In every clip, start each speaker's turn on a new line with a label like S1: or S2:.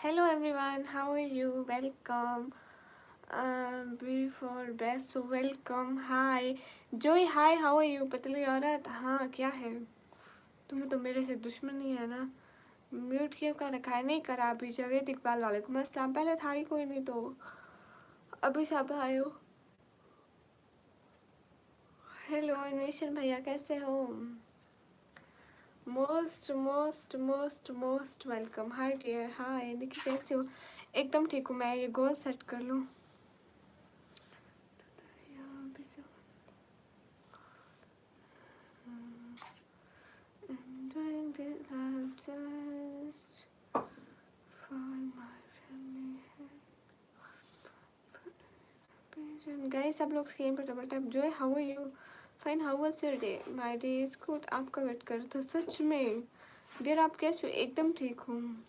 S1: Hello everyone, how are you? Welcome. Before best, so welcome. Hi. Joy, hi, how are you? पतली औरत, हाँ क्या है? तुम्हें तो मेरे से दुश्मनी है ना? म्यूट क्यों कर रखा है? नहीं करा अभी। जावेद इकबाल वालेकुम अस्सलाम। पहले था ही कोई नहीं तो अभी सब आयो। हेलो अन्वेषण भैया, कैसे हो? Most welcome. हाय डियर, हाय निकी, कैसे हो? एकदम ठीक हूँ मैं। ये गोल सेट कर लूँ। I'm doing this love just for my family. Guys, सब लोग स्क्रीन पर डबल टैप। जो है, how are you? Fine, how was your day? My day is good. आपका वेट कर रहा था सच में। डियर आप कैसे हो? एकदम ठीक हूँ।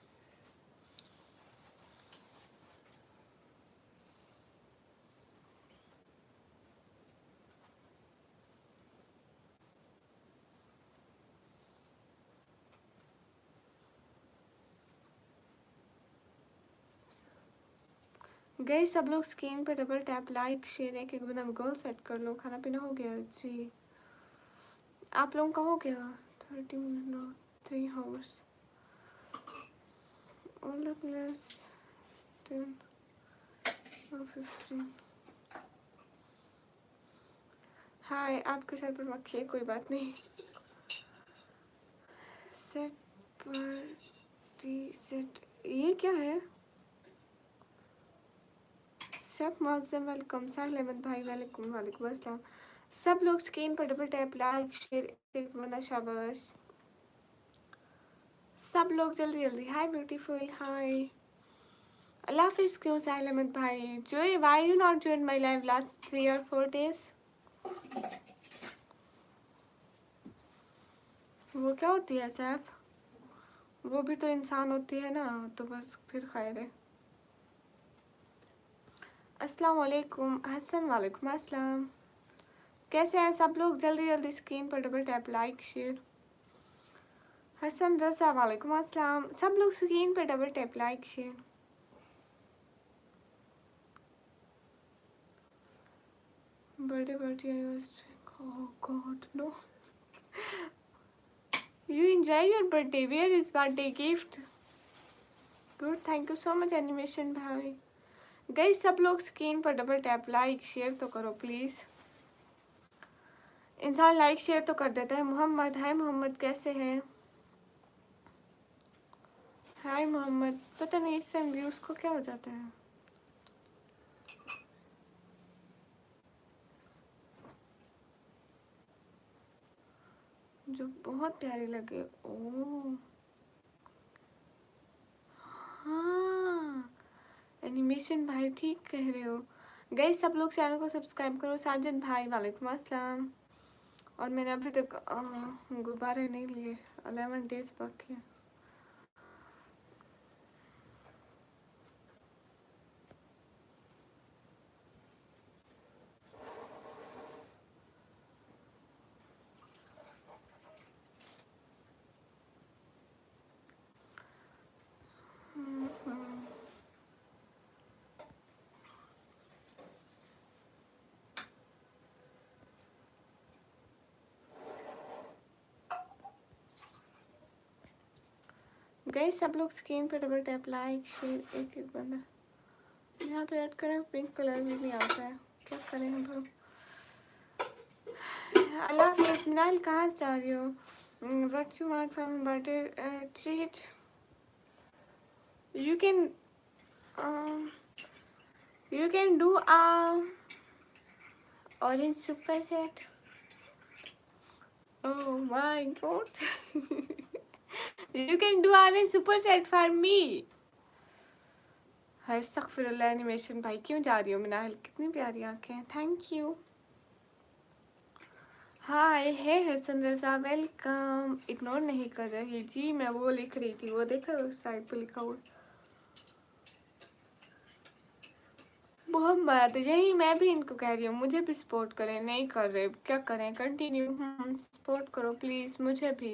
S1: गाइस सब लोग स्क्रीन पे डबल टैप, लाइक शेयर, एक एक बंदा गोल सेट कर लो। खाना पीना हो गया जी? आप लोगों का हो गया? 30 minute no 3 hours. All the players 10 और 15। हाय, आपके सर पर मक्खी है, कोई बात नहीं। सेट पर सेट, ये क्या है? सब मौसम वेलकम। साहिल अहमद भाई वालेकुम वालेकुम अस्सलाम। सब लोग स्क्रीन पर डबल टैप, लाइक शेयर, एक बंदा शाबाश। सब लोग जल्दी जल्दी। हाय ब्यूटीफुल, हाय। अल्लाह हाफिज। क्यों साहिल अहमद भाई? जो why you not join my live last 3 or 4 days? वो क्या होती है सैफ? वो भी तो इंसान होती है ना, तो बस फिर खैर है। अस्सलाम वालेकुम हसन, वालेकुम अस्सलाम। कैसे हैं सब लोग? जल्दी जल्दी स्क्रीन पर double tap, like share. Hasan Raza वालेकुम अस्सलाम। सब लोग स्क्रीन पर double tap, like share. Birthday party I was, oh god no. You enjoy your birthday. Where is birthday gift? Good, thank you so much animation भाई। Guys सब लोग screen पर double tap, like share तो करो please. इंसान like share तो कर देता है। मोहम्मद, हाय मोहम्मद, कैसे हैं? हाय मोहम्मद। पता नहीं इस टाइम व्यूज को क्या हो जाता है। जो बहुत प्यारे लगे। ओह हाँ, एनिमेशन भाई ठीक कह रहे हो। गाइस सब लोग चैनल को सब्सक्राइब करो। साजिद भाई वालेकुम अस्सलाम। और मैंने अभी तक गुब्बारे नहीं लिए। 11 days बाकी है। गाइस सब लोग स्क्रीन पे डबल टैप, लाइक शेयर, एक एक बंदा यहाँ पे ऐड करें। पिंक कलर भी नहीं आता है, क्या करें हम लोग? अल्लाह हाफिज़। मिनाल कहाँ जा रही हो? What you want from birthday treat? You can you can do a orange super set. Oh my god. You can do orange super set for me. अस्तगफिरुल्लाह एनिमेशन भाई, क्यों जा रही हो? मिनाल कितनी प्यारी आंखें, थैंक यू। हाय है हसन रजा, वेलकम। इग्नोर नहीं कर रही जी, मैं वो लिख रही थी, वो देखा साइड पे लिखा हुआ मोहम्मद। यही मैं भी इनको कह रही हूँ, मुझे भी सपोर्ट करें। नहीं कर रहे, क्या करें? कंटिन्यू सपोर्ट करो प्लीज मुझे भी।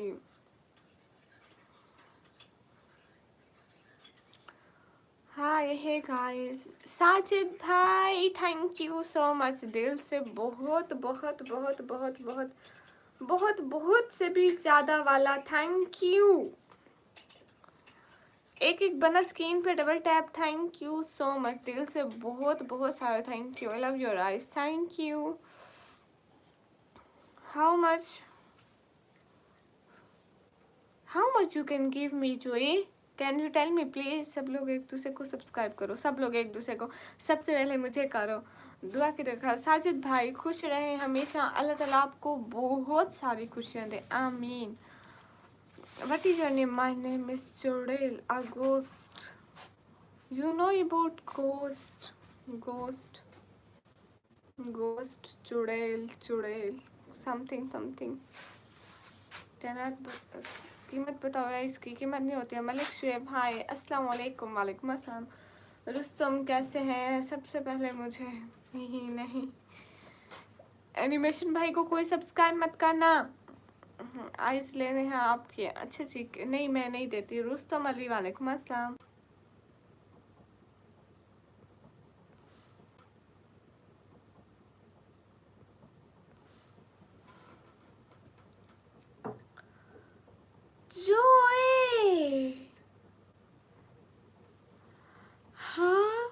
S1: हाय हे गाइस, साजिद भाई थैंक यू सो मच, दिल से बहुत बहुत बहुत बहुत बहुत बहुत बहुत से भी ज़्यादा वाला थैंक यू। एक एक बना स्क्रीन पे double tap, thank you so much, दिल से बहुत बहुत सारा thank you. I love your eyes, thank you. How much you can give me Joey, can you tell me please. सब लोग एक दूसरे को सब्सक्राइब करो, सब लोग एक दूसरे को, सबसे पहले मुझे करो दुआ की रखा। साजिद भाई खुश रहे हमेशा, अल्लाह ताला आपको बहुत सारी खुशियाँ दे, आमीन। What is your name? My name is चुड़ैल August. You know about ghost, चुड़ैल, something। कहना कीमत बताओ यार, इसकी कीमत नहीं होती है। मलिक शुएब हाय, अस्सलाम वालेकुम। वालेकुम अस्सलाम। रुस्तम कैसे हैं? सबसे पहले मुझे नहीं एनिमेशन भाई को कोई सब्सक्राइब मत करना, आइस लेने हैं आपके अच्छे ठीक। नहीं मैं नहीं देती। रुस्तम अली वालेकुम अस्सलाम। जोए हाँ,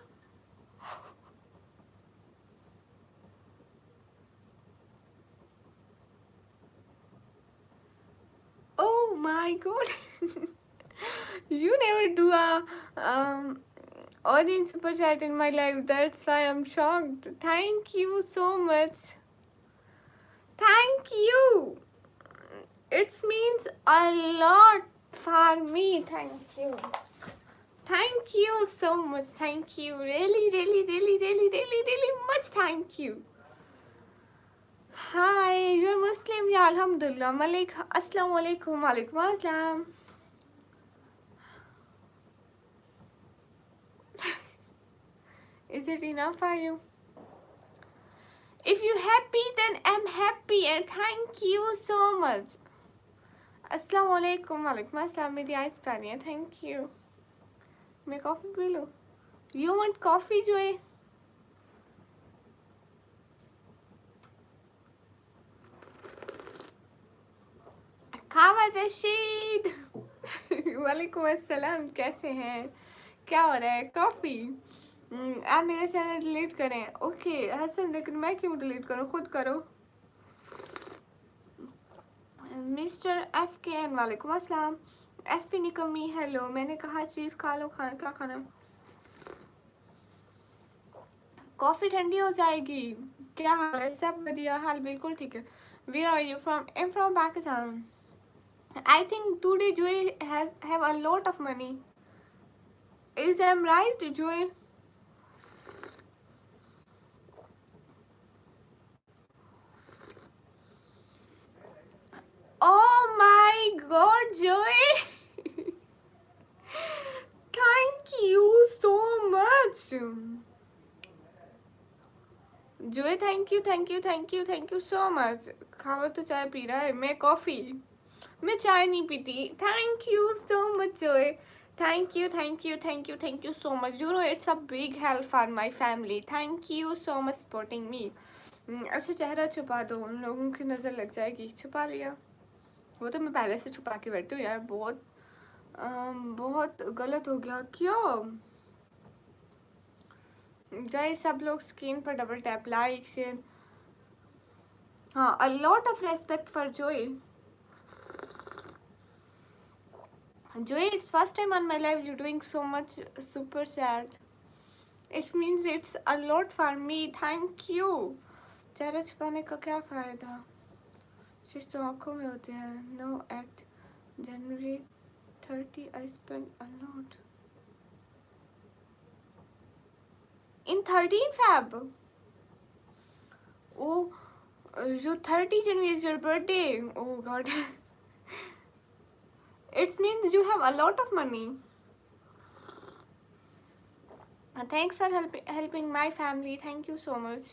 S1: oh my god, you never do a audience super chat in my life, that's why I'm shocked. Thank you so much, thank you, it means a lot for me. Thank you so much, thank you, really much, thank you. Hi, you're Muslim? Yeah, alhamdulillah. Malik, assalamu alaikum. Walaikum assalam. Is it enough for you? If you happy, then I'm happy, and thank you so much. Assalamu alaikum. Walaikum assalam. मेरी ice प्यारी है, thank you. मैं coffee P लूँ? You want coffee, Joy? खावा रशीद। वालेकुम अस्सलाम, कैसे हैं? क्या हो रहा है? कॉफी। आप मेरा चैनल डिलीट करें? ओके हसन, लेकिन मैं क्यों डिलीट करूं? खुद करो। मिस्टर एफ के एन वालेकुम अस्सलाम। एफ निकमी हेलो, मैंने कहा चीज़ खा लो, खाना क्या खाना? कॉफ़ी ठंडी हो जाएगी। क्या हाल है? सब बढ़िया, हाल बिल्कुल ठीक है। Where are you from? I am from Pakistan. I think today Joey have a lot of money. Is I am right Joey? Oh my god, Joey! Thank you so much. Joey, thank you so much. Khawar तो चाय P रहा है, मैं coffee, मैं चाय नहीं पीती। Thank you so much, Joey. Thank you so much. You know it's a big help for my family. Thank you so much supporting me. अच्छा चेहरा छुपा दो, उन लोगों की नज़र लग जाएगी। छुपा लिया। वो तो मैं पहले से छुपा के बैठती हूँ यार, बहुत गलत हो गया। क्यों गाइस? सब लोग स्क्रीन पर डबल टैप, लाइक शेयर। हाँ, a lot of respect for Joey. Joey, it's first time on my life you doing so much super sad, it means it's a lot for me, thank you. चेहरा छुपाने का क्या फ़ायदा? शीश तो आँखों में होते हैं। No at January 30 I spent a lot. In 13 Feb? Oh, your 30 January is your birthday. Oh God. It means you have a lot of money. Thanks for helping my family. Thank you so much.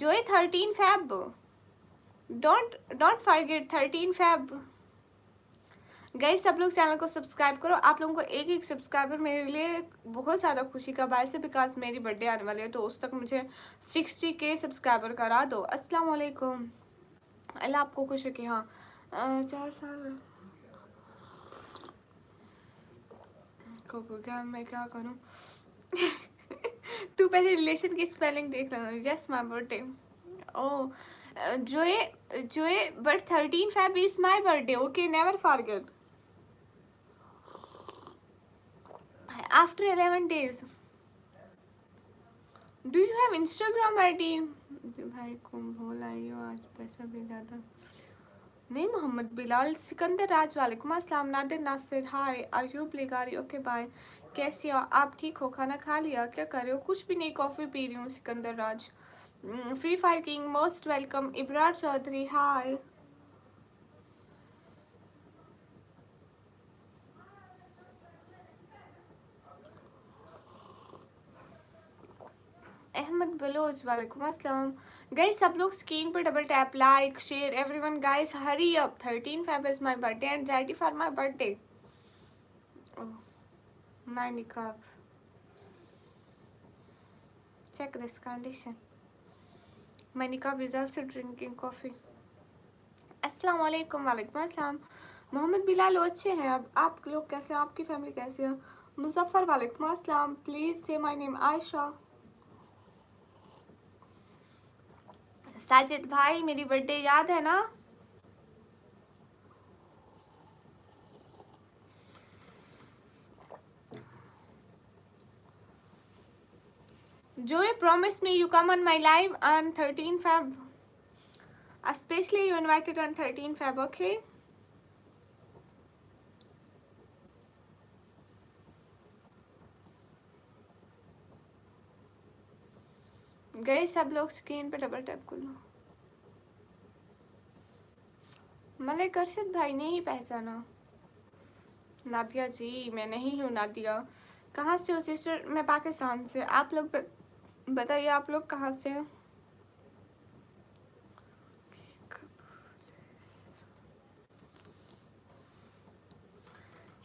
S1: Joy, 13 Feb. Don't forget 13 Feb. Guys सब लोग channel को subscribe करो। आप लोगों को एक एक subscriber मेरे लिए बहुत ज़्यादा खुशी का बायस है, बिकॉज मेरी बर्थडे आने वाली है, तो उस तक मुझे 60K सब्सक्राइबर करा दो। अस्सलाम वालेकुम, अल्लाह आपको खुश रखे। हाँ 4 साल को क्या मैं क्या करूँ तू पहले रिलेशन की स्पेलिंग देख लेना। Yes my birthday. Oh Joey Joey but 13 Feb is my birthday. Okay never forget. After 11 days do you have Instagram ID? भाई को भूल आई हो, आज पैसा भेजा था। नहीं मोहम्मद बिलाल सिकंदर राज वालेकुम अस्सलाम। नादिर नासिर हाय अयूब लेगारी ओके बाय। कैसी हो आप? ठीक हो? खाना खा लिया? क्या कर रहे हो? कुछ भी नहीं, कॉफ़ी पी रही हूँ। Sikandar Raj free fire king most welcome. Ibrar Chaudhry hi. Ahmed Baloch वालेकुम अस्सलाम। गाइस सब लोग स्क्रीन पर double tap like share everyone. Guys hurry up, 13 Feb is my birthday and ready for my birthday. My निकाब check this condition. My niqab is also drinking coffee. अस्सलाम वालेकुम। वालेकुम अस्सलाम। मोहम्मद बिलाल अच्छे हैं। अब आप लोग कैसे हैं? आपकी फैमिली कैसी है? मुजफ्फर वालेकुम अस्सलाम। प्लीज से माय नेम आयशा। साजिद भाई मेरी बर्थडे याद है ना? Joey promised me you come on my live on 13 Feb. Especially you invited on 13 Feb, okay? गए सब लोग स्क्रीन पे डबल टैप कर लो। मलिक अर्शद भाई ने ही पहचाना। नादिया जी मैं नहीं हूँ नादिया। कहाँ से हो सिस्टर? मैं पाकिस्तान से। आप लोग बताइए आप लोग कहाँ से हैं?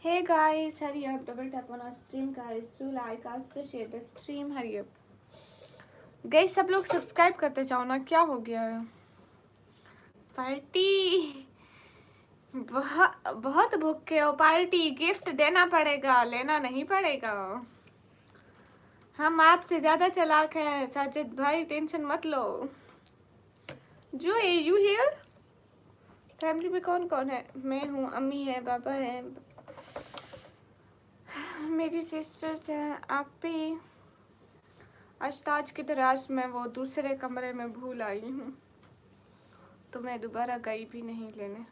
S1: Hey guys, hurry up! Double tap on our stream, guys. Do like, also share the stream. Hurry up! Guys, सब लोग सब्सक्राइब करते जाओ ना, क्या हो गया है? पार्टी बहुत भूखे हो। पार्टी गिफ्ट देना पड़ेगा, लेना नहीं पड़ेगा। हम आपसे ज्यादा चालाक हैं साजिद भाई, टेंशन मत लो। जो यू हियर? फैमिली में कौन कौन है? मैं हूँ, अम्मी है, पापा है, मेरी सिस्टर्स हैं, आप भी। अश्ताज की तराश में वो दूसरे कमरे में भूल आई हूँ, तो मैं दोबारा गई भी नहीं लेने।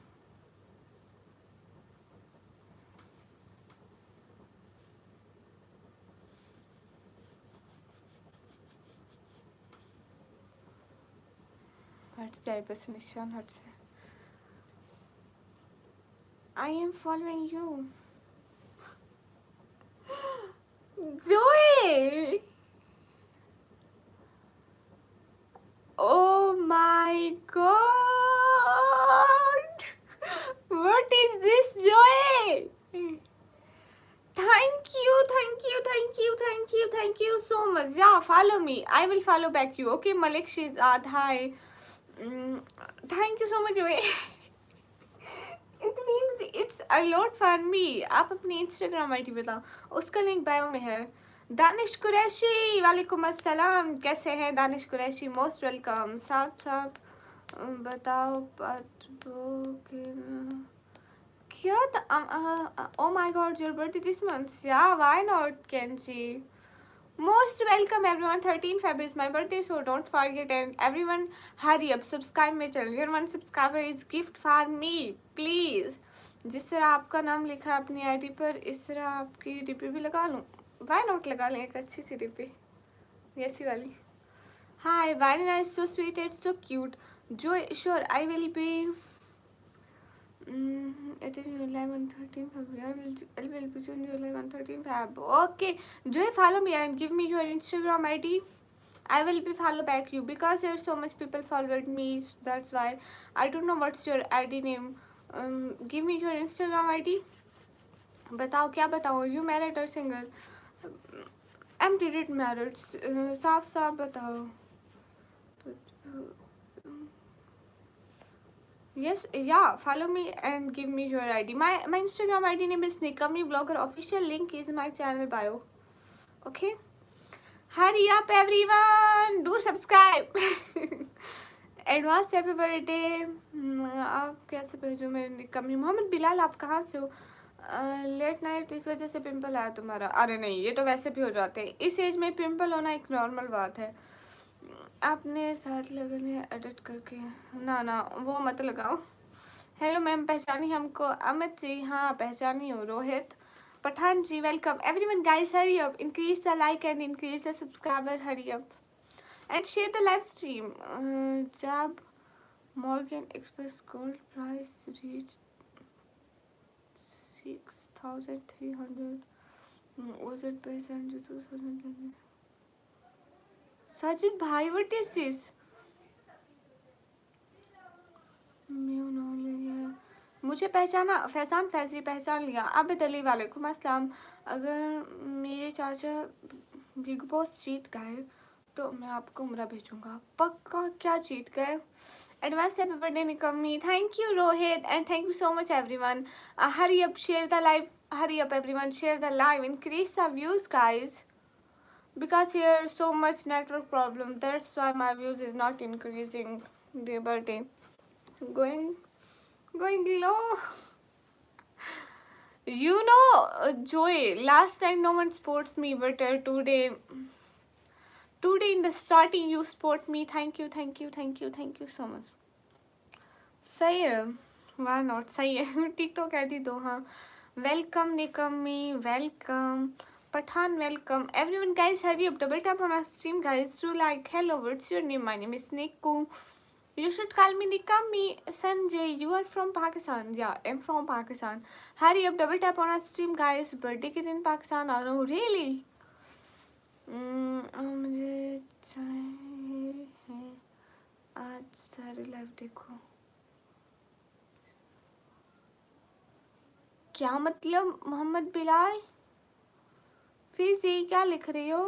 S1: हट जाए बस, निशान हट जाए। I am following you. Joe oh my god, what is this Joy? Thank you, thank you, thank you, thank you, thank you so much. Yeah, follow me, I will follow back you. Okay Malik Shizad hi. Thank you so much Joy. It means it's a lot for me. आप अपनी Instagram ID बताओ, उसका link bio में है। दानिश कुरैशी वालेकुम अस्सलाम। कैसे हैं दानिश कुरैशी? Most welcome. साथ साथ बताओ क्या? Oh my god your birthday this month? या व्हाई नॉट केंची? Most welcome everyone. 13 Feb is my birthday, so don't forget, and everyone hurry up, subscribe my channel. Your one subscriber is gift for me, please. जिस तरह आपका नाम लिखा है अपनी ID पर, इस तरह आपकी डीपी भी लगा लूँ। वाई नॉट लगा लें एक अच्छी सी डीपी, ऐसी वाली। Hi, very nice, so sweet and so cute. Joy, sure, I will be. It is 11-13 February. I will be joining you 11-13 Feb. Okay, Joy, follow me and give me your Instagram ID. I will be follow back you because there so much people followed me. So that's why I don't know what's your ID name. Give me your Instagram ID. बताओ क्या बताओ, you married और single? M did married, साफ साफ बताओ। Yes, yeah, follow me and give me your ID. My Instagram ID name is Nikami Blogger. Official link is my channel bio. Okay? Hurry up everyone! Do subscribe! Advance happy birthday. आप कैसे भेजो मेरे निकम्मी? मोहम्मद बिलाल, आप कहाँ से हो? Late night इस वजह से पिंपल आया तुम्हारा? अरे नहीं, ये तो वैसे भी हो जाते हैं, इस एज में पिंपल होना एक नॉर्मल बात है। आपने साथ लगने एडिट करके, ना ना वो मत लगाओ। हेलो मैम, पहचानी हमको? अमित जी, हाँ पहचानी हो। Rohit Pathan ji, welcome everyone. Guys hurry up, increase the like and increase the subscriber, hurry up and share the live stream. जब Morgan express gold price reach 6,300 was it by 72,000? Sajid bhai, what is this? मुझे पहचाना? फैजान फैजी पहचान लिया। आबिद अली, वालेकुम अस्सलाम। अगर मेरे चाचा बिग बॉस जीत गए तो मैं आपको उम्रा भेजूंगा। पक्का? क्या जीत गए? एडवांस हैप्पी बर्थडे निकम्मी। Thank you Rohit and thank you so much everyone. Hurry up, share the live, hurry up everyone, share the live, increase the views guys, because here so much network problem, that's why my views is not increasing day by day, going low. You know, Joy, last night no one supports me, but today in the starting you support me. Thank you so much. सही है, why not? सही है। TikTok कह दी दो। हाँ, welcome Nikammi, welcome Pathan, welcome everyone guys. Hurry up, double tap on our stream guys, do like. Hello, what's your name? My name is Niku. You should call me Nikammi. Sanjay, you are from Pakistan? Yeah, I'm from Pakistan. Hurry up, double tap on our stream guys. Birthday के दिन पाकिस्तान आ रहा हूँ। Really? मुझे चाहिए है आज सारे live देखो। क्या मतलब मोहम्मद बिलाल? फिर से क्या लिख रही हो?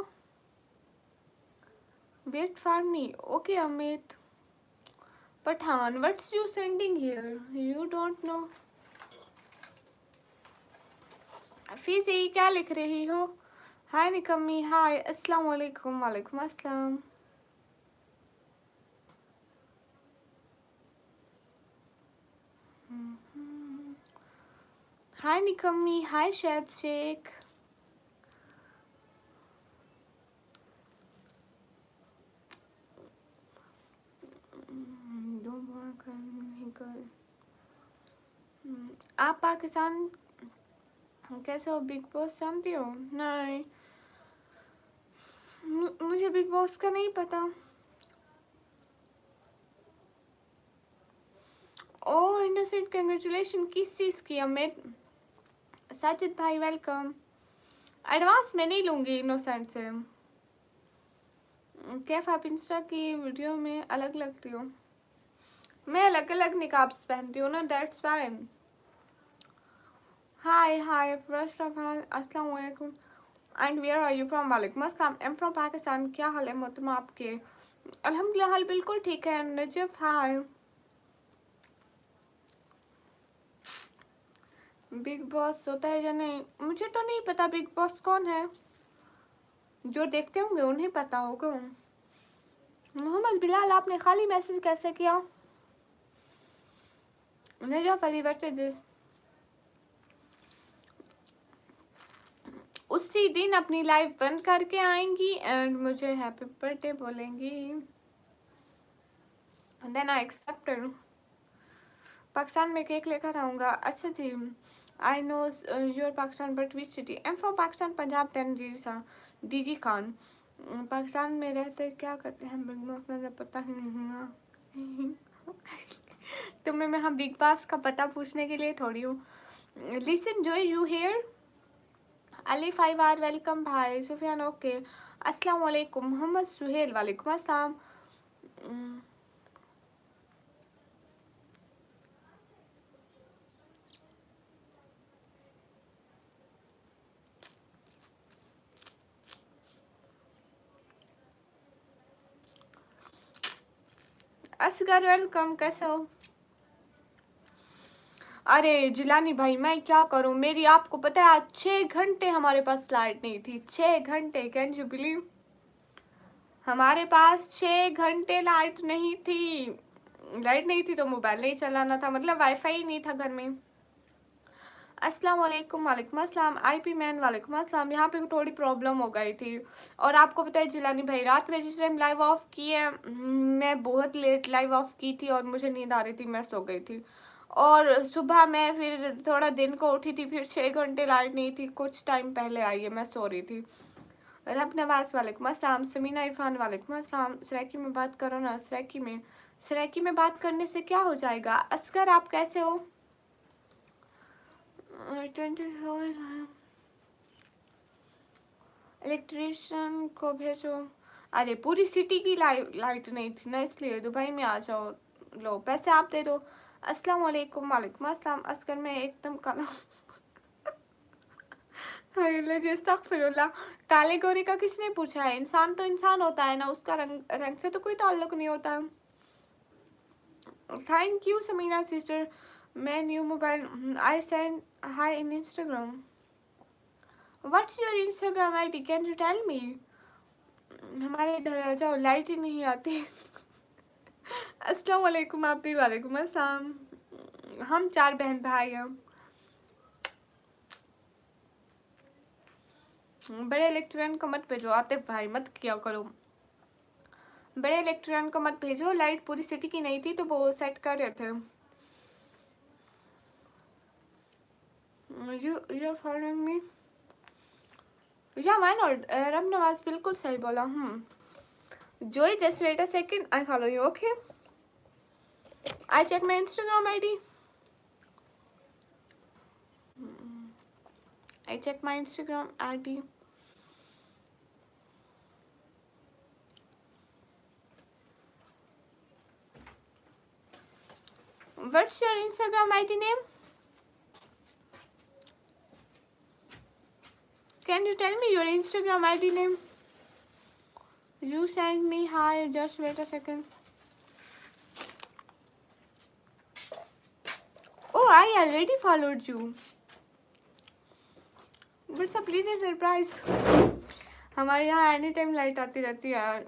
S1: Wait for me. Okay Amit Pathan, what's you sending here? You don't know? फिर से क्या लिख रही हो? हाय निकम्मी, हाय, अस्सलाम वालेकुम। वालेकुम अस्सलाम। हाय निकम्मी, हाय शायद शेख। आप पाकिस्तान कैसे हो? बिग बॉस जानती हो? नहीं, मुझे बिग बॉस का नहीं पता। ओह इनोसेंट, कंग्रेचुलेशन। किस चीज़ की? अमित साजिद भाई वेलकम। एडवांस मैं नहीं लूँगी इनोसेंट से। कैफ, आप इंस्टा की वीडियो में अलग लगती हो। मैं अलग अलग निकाब्स पहनती हूँ ना, that's why. Hi first of all अस्सलाम वालेकुम and where are you from? वालेकुम अस्सलाम, आई एम फ्रॉम पाकिस्तान। क्या हाल है मोहतरमा आपके? अल्हम्दुलिल्लाह हाल बिल्कुल ठीक है। नजफ, हाय। बिग बॉस होता है या नहीं? मुझे तो नहीं पता बिग बॉस कौन है, जो देखते होंगे उन्हें पता होगा। मोहम्मद बिलाल, आपने खाली मैसेज कैसे किया? नजफ अली, जिस उसी दिन अपनी लाइव बंद करके आएंगी एंड मुझे हैप्पी बर्थडे बोलेंगी, देन आई एक्सेप्ट। पाकिस्तान में केक लेकर आऊँगा। अच्छा जी, I know your Pakistan but which city? I am from Pakistan, Punjab. Then DG Khan. Pakistan में रहते क्या करते हैं? बिग बॉस का पता ही नहीं। तुम्हें मैं हम बिग बॉस का पता पूछने के लिए थोड़ी हूँ। लिसन जो you hair Ali 5R, welcome भाई सुफियान। ओके, अस्सलाम वालेकुम। मोहम्मद सुहेल, वालेकुम अस्सलाम। असगर वेलकम, कैसे हो? अरे जिलानी भाई मैं क्या करूं, मेरी आपको पता है आज 6 घंटे हमारे पास लाइट नहीं थी। 6 घंटे, कैन यू बिलीव? हमारे पास 6 घंटे लाइट नहीं थी। लाइट नहीं थी तो मोबाइल नहीं चलाना था, मतलब वाईफाई नहीं था घर में। अस्सलाम वालेकुम। वालेकुम अस्सलाम। आईपी मैन वालेकुम अस्सलाम। यहाँ पे थोड़ी प्रॉब्लम हो गई थी। और आपको पता है जिलानी भाई, रात में जिस टाइम लाइव ऑफ किए, मैं बहुत लेट लाइव ऑफ की थी और मुझे नींद आ रही थी, मैं सो गई थी। और सुबह मैं फिर थोड़ा दिन को उठी थी, फिर 6 घंटे लाइट नहीं थी, कुछ टाइम पहले आई है, मैं सो रही थी। रब नवाज वालेकुम अस्सलाम। समीना इरफान वालेकुम अस्सलाम। सराकी में बात करो ना, सराकी में बात करने से क्या हो जाएगा? असगर आप कैसे हो? 24 इलेक्ट्रिशियन को भेजो। अरे पूरी सिटी की लाइट नहीं थी ना, इसलिए दुबई में आ जाओ, लो पैसे आप दे दो। अस्सलाम वालेकुम। वालेकुम अस्सलाम। असकर में एकदम काला अस्तगफिरुल्लाह। काले गोरे का किसने पूछा है? इंसान तो इंसान होता है ना, उसका रंग से तो कोई ताल्लुक नहीं होता। Thank you Samina sister. मैं new mobile I send hi in Instagram. What's your Instagram I D, can you tell me? हमारे इधर आ जाओ, लाइट ही नहीं आती। अस्सलाम वालेकुम। आप भी वालेकुम अस्सलाम। हम 4 बहन भाई हैं। बड़े इलेक्ट्रिशियन को मत भेजो, आतिफ भाई मत किया करो। बड़े इलेक्ट्रिशियन को मत भेजो, लाइट पूरी सिटी की नहीं थी तो वो सेट कर रहे थे। you're following me? या why not? रब नवाज बिल्कुल सही बोला। जोई just wait a second, I follow you, okay? I check my Instagram ID. I check my Instagram ID. What's your Instagram ID name? Can you tell me your Instagram ID name? You send me hi, just wait a second. Oh, I already followed you. But it's a pleasant surprise. हमारे यहाँ any time light आती रहती है।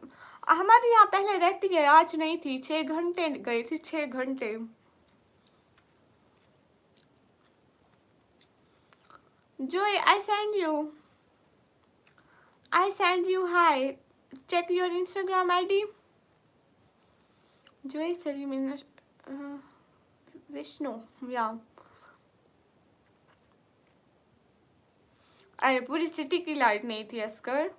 S1: हमारे यहाँ पहले रहती है, आज नहीं थी। 6 घंटे गई थी, 6 घंटे। Joy, I send you hi. Check your Instagram ID. Joy Salim Vishnu, yeah. अरे पूरी सिटी की लाइट नहीं थी Oscar.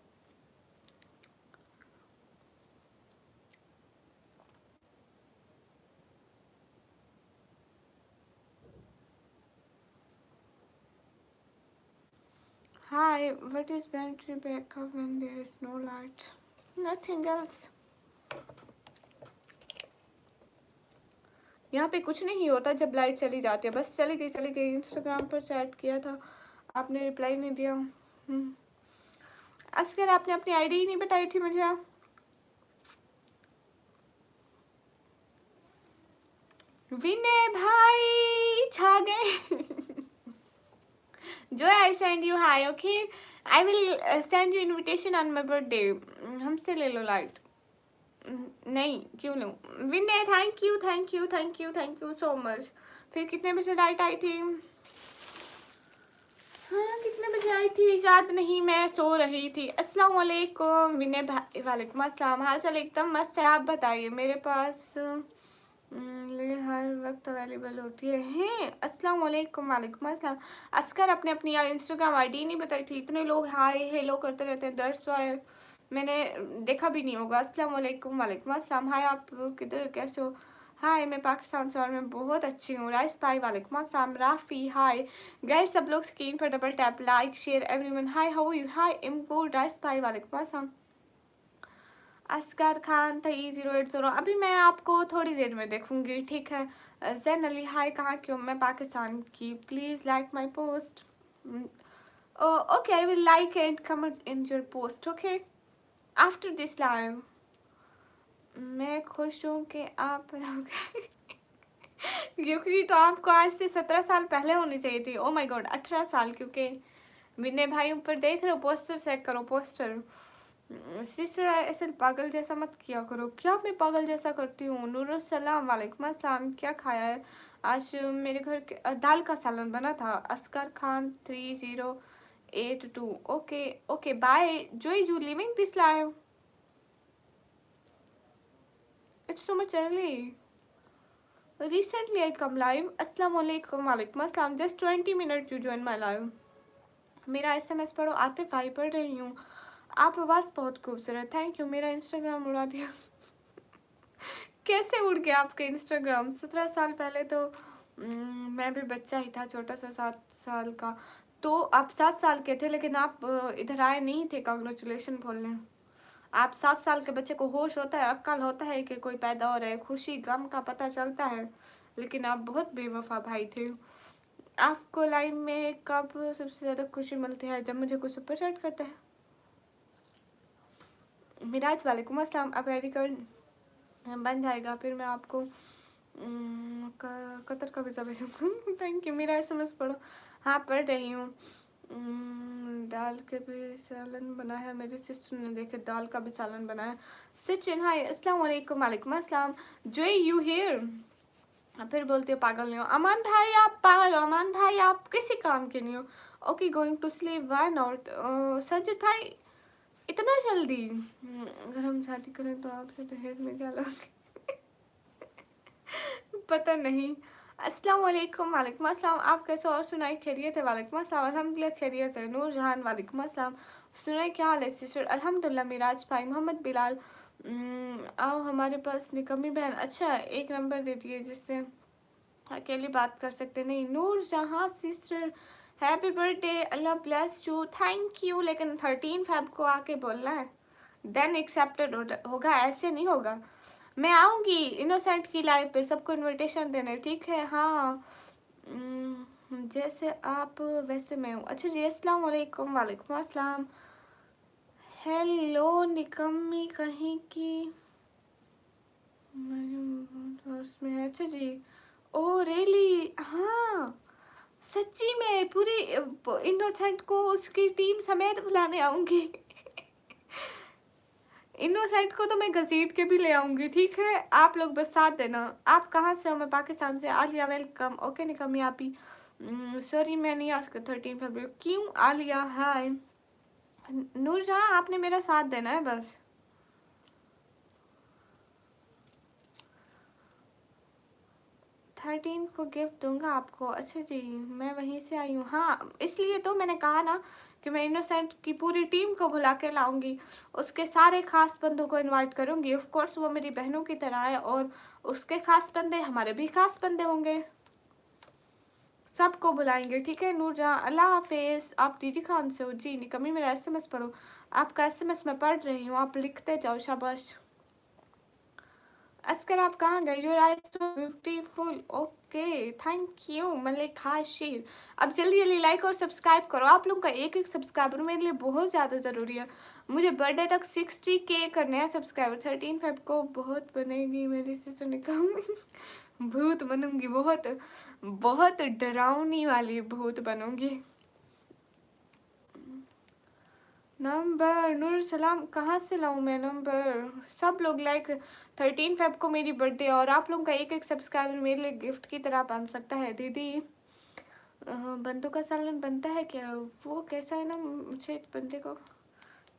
S1: Hi, what is battery backup when there is no light? Nothing else. यहाँ पे कुछ नहीं होता जब लाइट चली जाती है, बस चली गई। इंस्टाग्राम पर चैट किया था, आपने रिप्लाई नहीं दिया। अस्कर आपने अपनी आईडी ही नहीं बताई थी मुझे। विनय भाई छा गए। जो I send you high, okay? I will send you invitation on my birthday. हमसे ले लो लाइट। नहीं क्यों लूँ? विनय थैंक यू सो मच। फिर कितने बजे लाइट आई थी? हाँ कितने बजे आई थी याद नहीं, मैं सो रही थी। अस्सलाम वालेकुम विनय भाई। वालेकुम अस्सलाम। हाल चाल एकदम मस्त है, आप बताइए। मेरे पास हर वक्त अवेलेबल होती है। अस्सलाम वालेकुम। वालेकुम अस्सलाम। अस्कर आपने अपनी इंस्टाग्राम आईडी नहीं बताई थी। इतने लोग हाय हेलो करते रहते हैं, दैट्स व्हाई मैंने देखा भी नहीं होगा। अस्सलाम वालेकुम। वालेकुम अस्सलाम। हाय आप किधर, कैसे हो? हाय मैं पाकिस्तान से और मैं बहुत अच्छी हूँ। राइस भाई वालेकुम अस्सलाम। राफी हाय। गाइस सब लोग स्क्रीन पर double tap, like share everyone. Hi how are you? Hi am good. Rais भाई वालेकुम अस्सलाम। असगर खान 3080। अभी मैं आपको थोड़ी देर में देखूंगी, ठीक है? जैन अली हाय, कहाँ की हो? मैं पाकिस्तान की। Please like my post. Okay I will like and comment in your post, okay? After this live मैं खुश हूँ कि आप क्योंकि तो आपको आज से 17 साल पहले होनी चाहिए थी। ओ माय गॉड 18 साल, क्योंकि विनय भाई ऊपर देख रहे हो, पोस्टर चेक करो पोस्टर। सिस्टर ऐसे पागल जैसा मत किया करो। क्या मैं पागल जैसा करती हूँ? नूरुसलाम वालेकुम अस्सलाम, क्या खाया है आज? मेरे घर के दाल का सालन बना था। Askar Khan 3082। Okay okay bye. जो you living this live? It's so much early. Recently I come live. Assalamu alaikum वालेकुम अस्सलाम। Just 20 minutes you join my live. मेरा SMS पढ़ो। आतिफ भाई पढ़ रही हूँ। आप आवाज़ बहुत खूबसूरत। Thank you. मेरा इंस्टाग्राम उड़ा दिया। कैसे उड़ गया आपके इंस्टाग्राम? 17 साल पहले तो मैं भी बच्चा ही था, छोटा सा 7 साल का। तो आप 7 साल के थे, लेकिन आप इधर आए नहीं थे कॉन्ग्रेचुलेशन बोलने। आप 7 साल के बच्चे को होश होता है, अक्ल होता है कि कोई पैदा हो रहा है, खुशी गम का पता चलता है। लेकिन आप बहुत बेवफा भाई थे। आपको लाइफ में कब सबसे ज़्यादा खुशी मिलती है? जब मुझे कुछ अप्रिशिएट करता है। मिराज वालेकुम अस्सलाम। अब रेडी कर बन जाएगा, फिर मैं आपको कतर का वीज़ा भेजूँगा। Thank you. मेरा SMS पढ़ो। हाँ पढ़ रही हूँ। दाल के भी सालन बना है। मेरी सिस्टर ने देखे दाल का भी सालन बनाया। सचिन हाय अस्सलाम वालेकुम। वालेकुम अस्सलाम। जो यू हियर? फिर बोलते हो पागल नहीं हो। अमान भाई आप पागल हो। अमान भाई आप किसी काम के नहीं हो। Okay going to sleep why not? Sajid भाई इतना जल्दी? अगर हम शादी करें तो आपसे दहेज में क्या लोगे? पता नहीं। अस्सलाम वालेकुम। वालेकुम अस्सलाम। आप कैसे? और सुनाई खैरियत है? वालेकुम अस्सलाम। अल्हम्दुलिल्लाह खैरियत है। नूर जहान वालेकुम अस्सलाम। सुनाई क्या हाल है सिस्टर? अल्हम्दुलिल्लाह। मिराज भाई मोहम्मद बिलाल आओ हमारे पास। निकम्मी बहन अच्छा एक नंबर दे दिए जिससे अकेली बात कर सकते। नहीं नूर जहाँ sister happy birthday, Allah bless you. Thank you. लेकिन 13 फेब को आके बोलना है, देन एक्सेप्टेड होगा, ऐसे नहीं होगा। मैं आऊँगी इनोसेंट की लाइव पे, सबको इनविटेशन देने, ठीक है? हाँ जैसे आप वैसे मैं हूँ। अच्छा जी अस्सलाम वालेकुम। वालेकुम अस्सलाम। हेलो निकम्मी कहीं की उसमें है। अच्छा जी। Oh really? हाँ सच्ची में पूरी इनोसेंट को उसकी टीम समेत बुलाने आऊँगी। इनोसेंट को तो मैं घसीट के भी ले आऊँगी, ठीक है? आप लोग बस साथ देना। आप कहाँ से हो? मैं पाकिस्तान से। आलिया वेलकम। ओके निकम्मी आप ही। सॉरी मैं नहीं आ सकता 13 फरवरी। क्यों आलिया? हाय नूरजहां आपने मेरा साथ देना है बस। थर्टीन को गिफ्ट दूंगा आपको। अच्छा जी मैं वहीं से आई हूँ। हाँ इसलिए तो मैंने कहा ना कि मैं इनोसेंट की पूरी टीम को बुला के लाऊंगी। उसके सारे खास बंदों को इनवाइट करूंगी। ऑफ कोर्स वो मेरी बहनों की तरह है और उसके खास बंदे हमारे भी खास बंदे होंगे। सबको बुलाएंगे, ठीक है? नूरजहां अल्लाह हाफिज़। आप डीजी खान से हो? जी निकम्मी मेरा SMS पढ़ो। आपका SMS मैं पढ़ रही हूँ, आप लिखते जाओ शाबाश। अस्कर आप कहाँ गए? Your eyes so beautiful. Okay thank you Malik Hashir. अब जल्दी जल्दी लाइक और सब्सक्राइब करो। आप लोग का एक एक सब्सक्राइबर मेरे लिए बहुत ज़्यादा ज़रूरी है। मुझे बर्थडे तक 60K करने हैं सब्सक्राइबर। 13 फेब को बहुत बनेगी मेरी सिस्टर निकम्मी। भूत बनूंगी, बहुत बहुत डरावनी वाली भूत बनूंगी। नंबर नूर सलाम कहाँ से लाऊं मैं नंबर? सब लोग लाइक 13 फेब को मेरी बर्थडे और आप लोगों का एक एक सब्सक्राइबर मेरे लिए गिफ्ट की तरह बन सकता है। दीदी बंदों का सालन बनता है क्या? वो कैसा है ना, मुझे बंदे को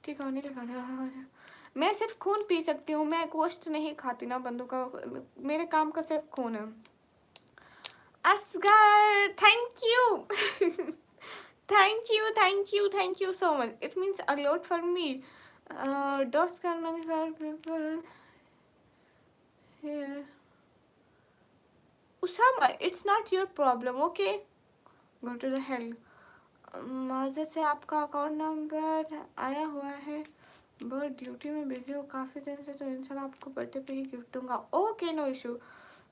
S1: ठिकाने लगाना। मैं सिर्फ खून पी सकती हूँ, मैं गोश्त नहीं खाती ना बंदों का। मेरे काम का सिर्फ खून है। Asgar thank you. Thank you so much. It means a lot for me. Dots can manifest people here. Usama, it's not your problem, okay? Go to the hell. Majid से आपका अकाउंट नंबर आया हुआ है। बहुत ड्यूटी में बिजी हो काफ़ी दिन से, तो इंशाल्लाह आपको बर्थडे पे ही गिफ्ट दूंगा। Okay no issue.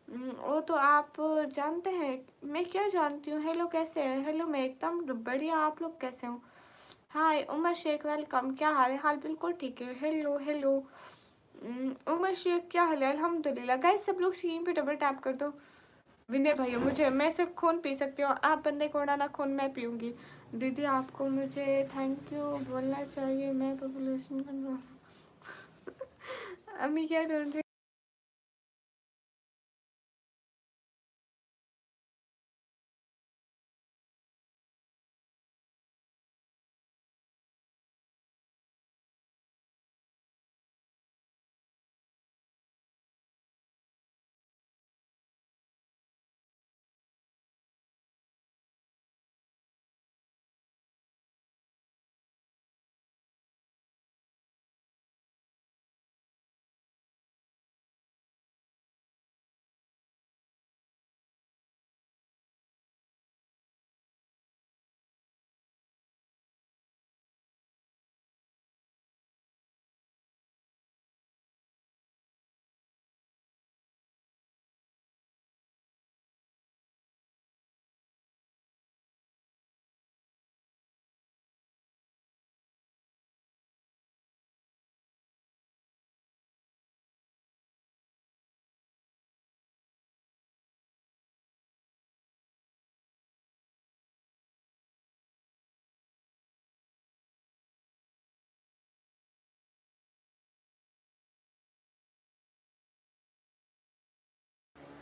S1: वो तो आप जानते हैं। मैं क्या जानती हूँ? हेलो कैसे हैं? हेलो मैं एकदम बढ़िया, आप लोग कैसे हो? हाय उमर शेख वेलकम। क्या हाल है? हाल बिल्कुल ठीक है। हेलो हेलो उमर शेख क्या हाल है? अल्हम्दुलिल्लाह। गाइस सब लोग स्क्रीन पे डबल टैप कर दो। विनय भैया मुझे, मैं सिर्फ खून पी सकती हूँ, आप बंदे को उड़ाना, खून मैं पीऊँगी। दीदी आपको मुझे थैंक यू बोलना चाहिए, मैं पॉपुलेशन कंट्रोल। अम्मी क्या ढूंढ रही?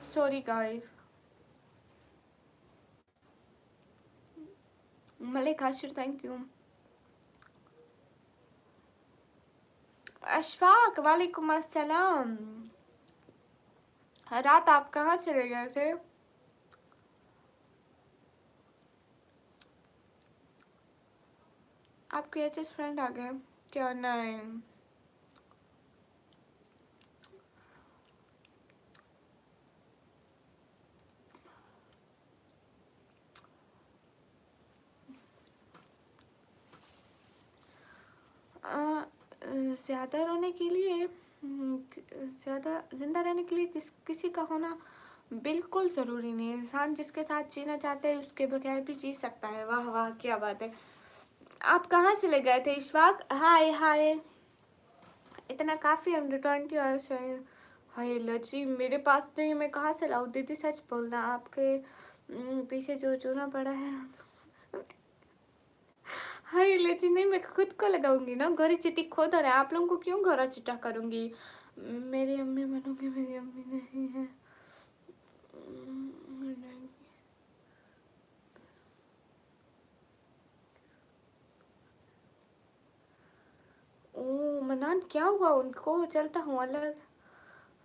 S1: Sorry guys. Malik Ashir thank you. Ashfaq वालेकुम अस्सलाम। रात आप कहाँ चले गए थे? आपके एचएस फ्रेंड आ गए क्या? नहीं। ज़्यादा रोने के लिए, ज़्यादा जिंदा रहने के लिए किसी का होना बिल्कुल ज़रूरी नहीं है। इंसान जिसके साथ जीना चाहते हैं उसके बगैर भी जी सकता है। वाह वाह क्या बात है। आप कहाँ चले गए थे इशफाक? हाय हाय। इतना काफ़ी अंडर 20 आवर्स है। हाय लची मेरे पास नहीं, मैं कहाँ से लाऊं? दीदी सच बोलना, आपके पीछे जो चूना पड़ा है। हाय लची नहीं, मैं खुद को लगाऊंगी ना। गोरी चिट्टी खुद, और आप लोगों को क्यों गोरा चिट्टा करूंगी? मेरी अम्मी बनूंगी, मेरी अम्मी नहीं है। ओ मनान क्या हुआ उनको? चलता हूँ अलग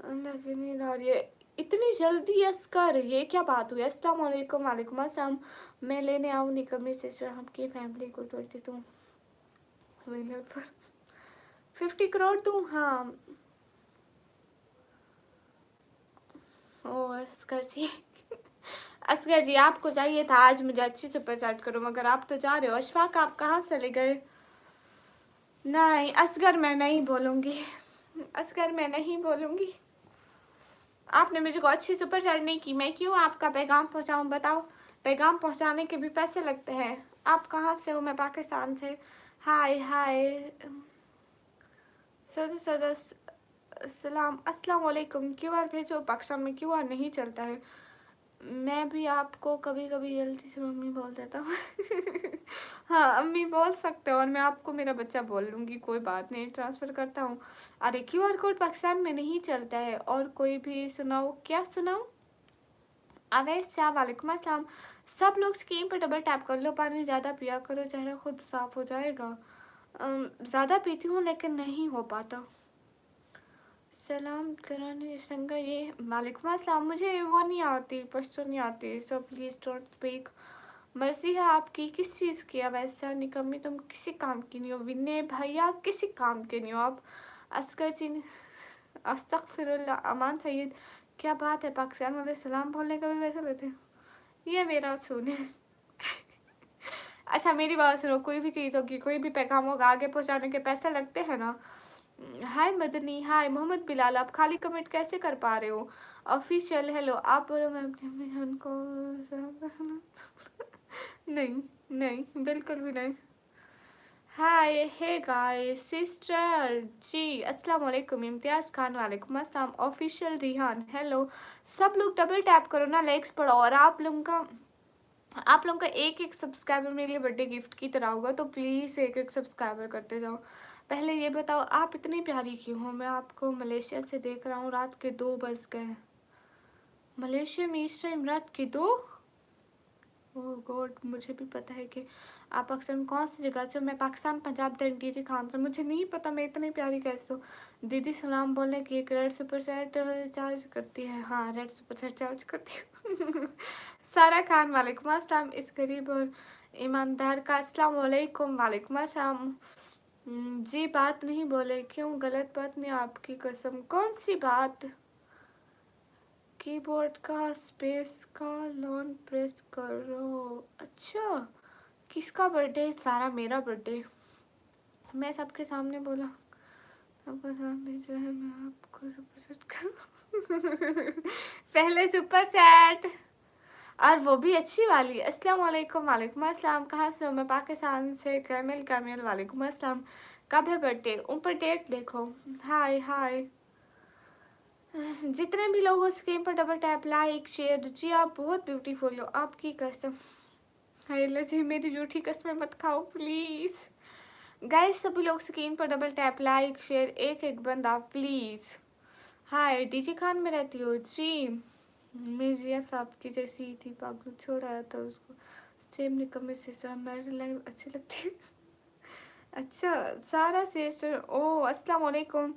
S1: अलग नींद आ रही है। इतनी जल्दी असकर, ये क्या बात हुई? अस्सलाम वालेकुम। वालेकुम अस्सलाम। मैं लेने आऊँ निकम्मी सिस्टर आपकी फैमिली को 22 मिलियन पर 50 करोड़ दूँ? हाँ। ओ असगर जी। असगर जी आपको चाहिए था आज मुझे अच्छी से प्रचार करो, मगर आप तो जा रहे हो। अशफाक आप कहाँ चले गए? नहीं असगर मैं नहीं बोलूँगी, असगर मैं नहीं बोलूँगी। आपने मुझे को अच्छी सुपर चैट नहीं की, मैं क्यों आपका पैगाम पहुंचाऊं बताओ? पैगाम पहुंचाने के भी पैसे लगते हैं। आप कहाँ से हो? मैं पाकिस्तान से। हाय हाय। सद सद सलाम अस्सलाम वालेकुम। क्यूआर भेजो। पाकिस्तान में क्यूआर नहीं चलता है। मैं भी आपको कभी कभी जल्दी से मम्मी बोल देता हूँ। हाँ अम्मी बोल सकते हो, और मैं आपको मेरा बच्चा बोल लूँगी, कोई बात नहीं, ट्रांसफ़र करता हूँ। अरे क्यूआर कोड पाकिस्तान में नहीं चलता है। और कोई भी सुनाओ, क्या सुनाओ? अवैस शाह वालेकुम अस्सलाम। सब लोग स्क्रीन पर डबल टैप कर लो। पानी ज़्यादा पिया करो, चेहरा खुद साफ हो जाएगा। ज़्यादा पीती हूँ लेकिन नहीं हो पाता। सलाम कराने संगा ये वालेकुम अस्सलाम। मुझे वो नहीं आती, पश्तो नहीं आती, सो प्लीज़ डोंट स्पीक। मर्जी है आपकी। किस चीज़ की? वैसा निकम्मी तुम किसी काम की नहीं हो। विनय भैया किसी काम के नहीं हो आप। असगर जी अस्तगफिरुल्लाह। अमान सईद क्या बात है, पाकिस्तान वाले सलाम बोलने का भी वैसे लेते हैं? ये मेरा सुने। अच्छा मेरी बात सुनो, कोई भी चीज़ होगी, कोई भी पैगाम होगा, आगे पहुंचाने के पैसे लगते हैं ना। हाय मदनी, हाय मोहम्मद बिलाल, आप खाली कमेंट कैसे कर पा रहे हो? ऑफिशियल हेलो आप बोलो। मैं अपने उनको नहीं नहीं बिल्कुल भी नहीं। हाय हे गाइस सिस्टर जी, अस्सलाम वालेकुम। इम्तियाज़ खान वालेकुम अस्सलाम। Official Rihan hello. सब लोग डबल टैप करो ना, लाइक्स पढ़ो। और आप लोगों का एक एक सब्सक्राइबर मेरे लिए बर्थडे गिफ्ट की तरह होगा, तो प्लीज़ एक एक सब्सक्राइबर करते जाओ। पहले ये बताओ आप इतनी प्यारी क्यों हो? मैं आपको मलेशिया से देख रहा हूँ, रात के 2 बज गए हैं। मलेशिया में इस टाइम रात के 2? ओह गॉड, मुझे भी पता है कि आप पाकिस्तान कौन सी जगह से हो। मैं पाकिस्तान पंजाब रणजीत खान से। मुझे नहीं पता मैं इतनी प्यारी कैसे हूँ। दीदी सलाम बोले कि एक रेड सुपर सेट चार्ज करती है। हाँ, रेड सुपर सेट चार्ज करती है। सारा खान वालेकुम अस्सलाम। इस गरीब और ईमानदार का अस्सलाम वालेकुम। वालेकुम अस्सलाम। जी बात नहीं बोले क्यों? गलत बात नहीं, आपकी कसम। कौन सी बात? कीबोर्ड का स्पेस का लॉन प्रेस करो। अच्छा, किसका बर्थडे? सारा मेरा बर्थडे। मैं सबके सामने बोला, सबके सामने जो है मैं आपको सुपर सेट करूँ। पहले सुपर सेट, और वो भी अच्छी वाली। अस्सलाम वालेकुम। वालेकुम अस्सलाम। कहाँ से हो? मैं पाकिस्तान से। कैमिल कैमिल वालेकुम अस्सलाम। कब है बर्थडे? ऊपर डेट देखो। हाय हाय। जितने भी लोग हो स्क्रीन पर डबल टैप, लाइक शेयर। जी आप बहुत ब्यूटीफुल हो, आपकी कसम। हाय जी, मेरी झूठी कसमें मत खाओ प्लीज़। गाइस सभी लोग स्क्रीन पर डबल टैप, लाइक शेयर, एक एक बंदा प्लीज़। हाय डीजे खान में रहती हो? जी मेरी जीएफ आपकी जैसी ही थी, पागल छोड़ा था उसको। सेम निकम्मे सिस्टर, मेरी लाइफ अच्छी लगती है। अच्छा, सारा सिस्टर। ओ अस्सलाम वालेकुम।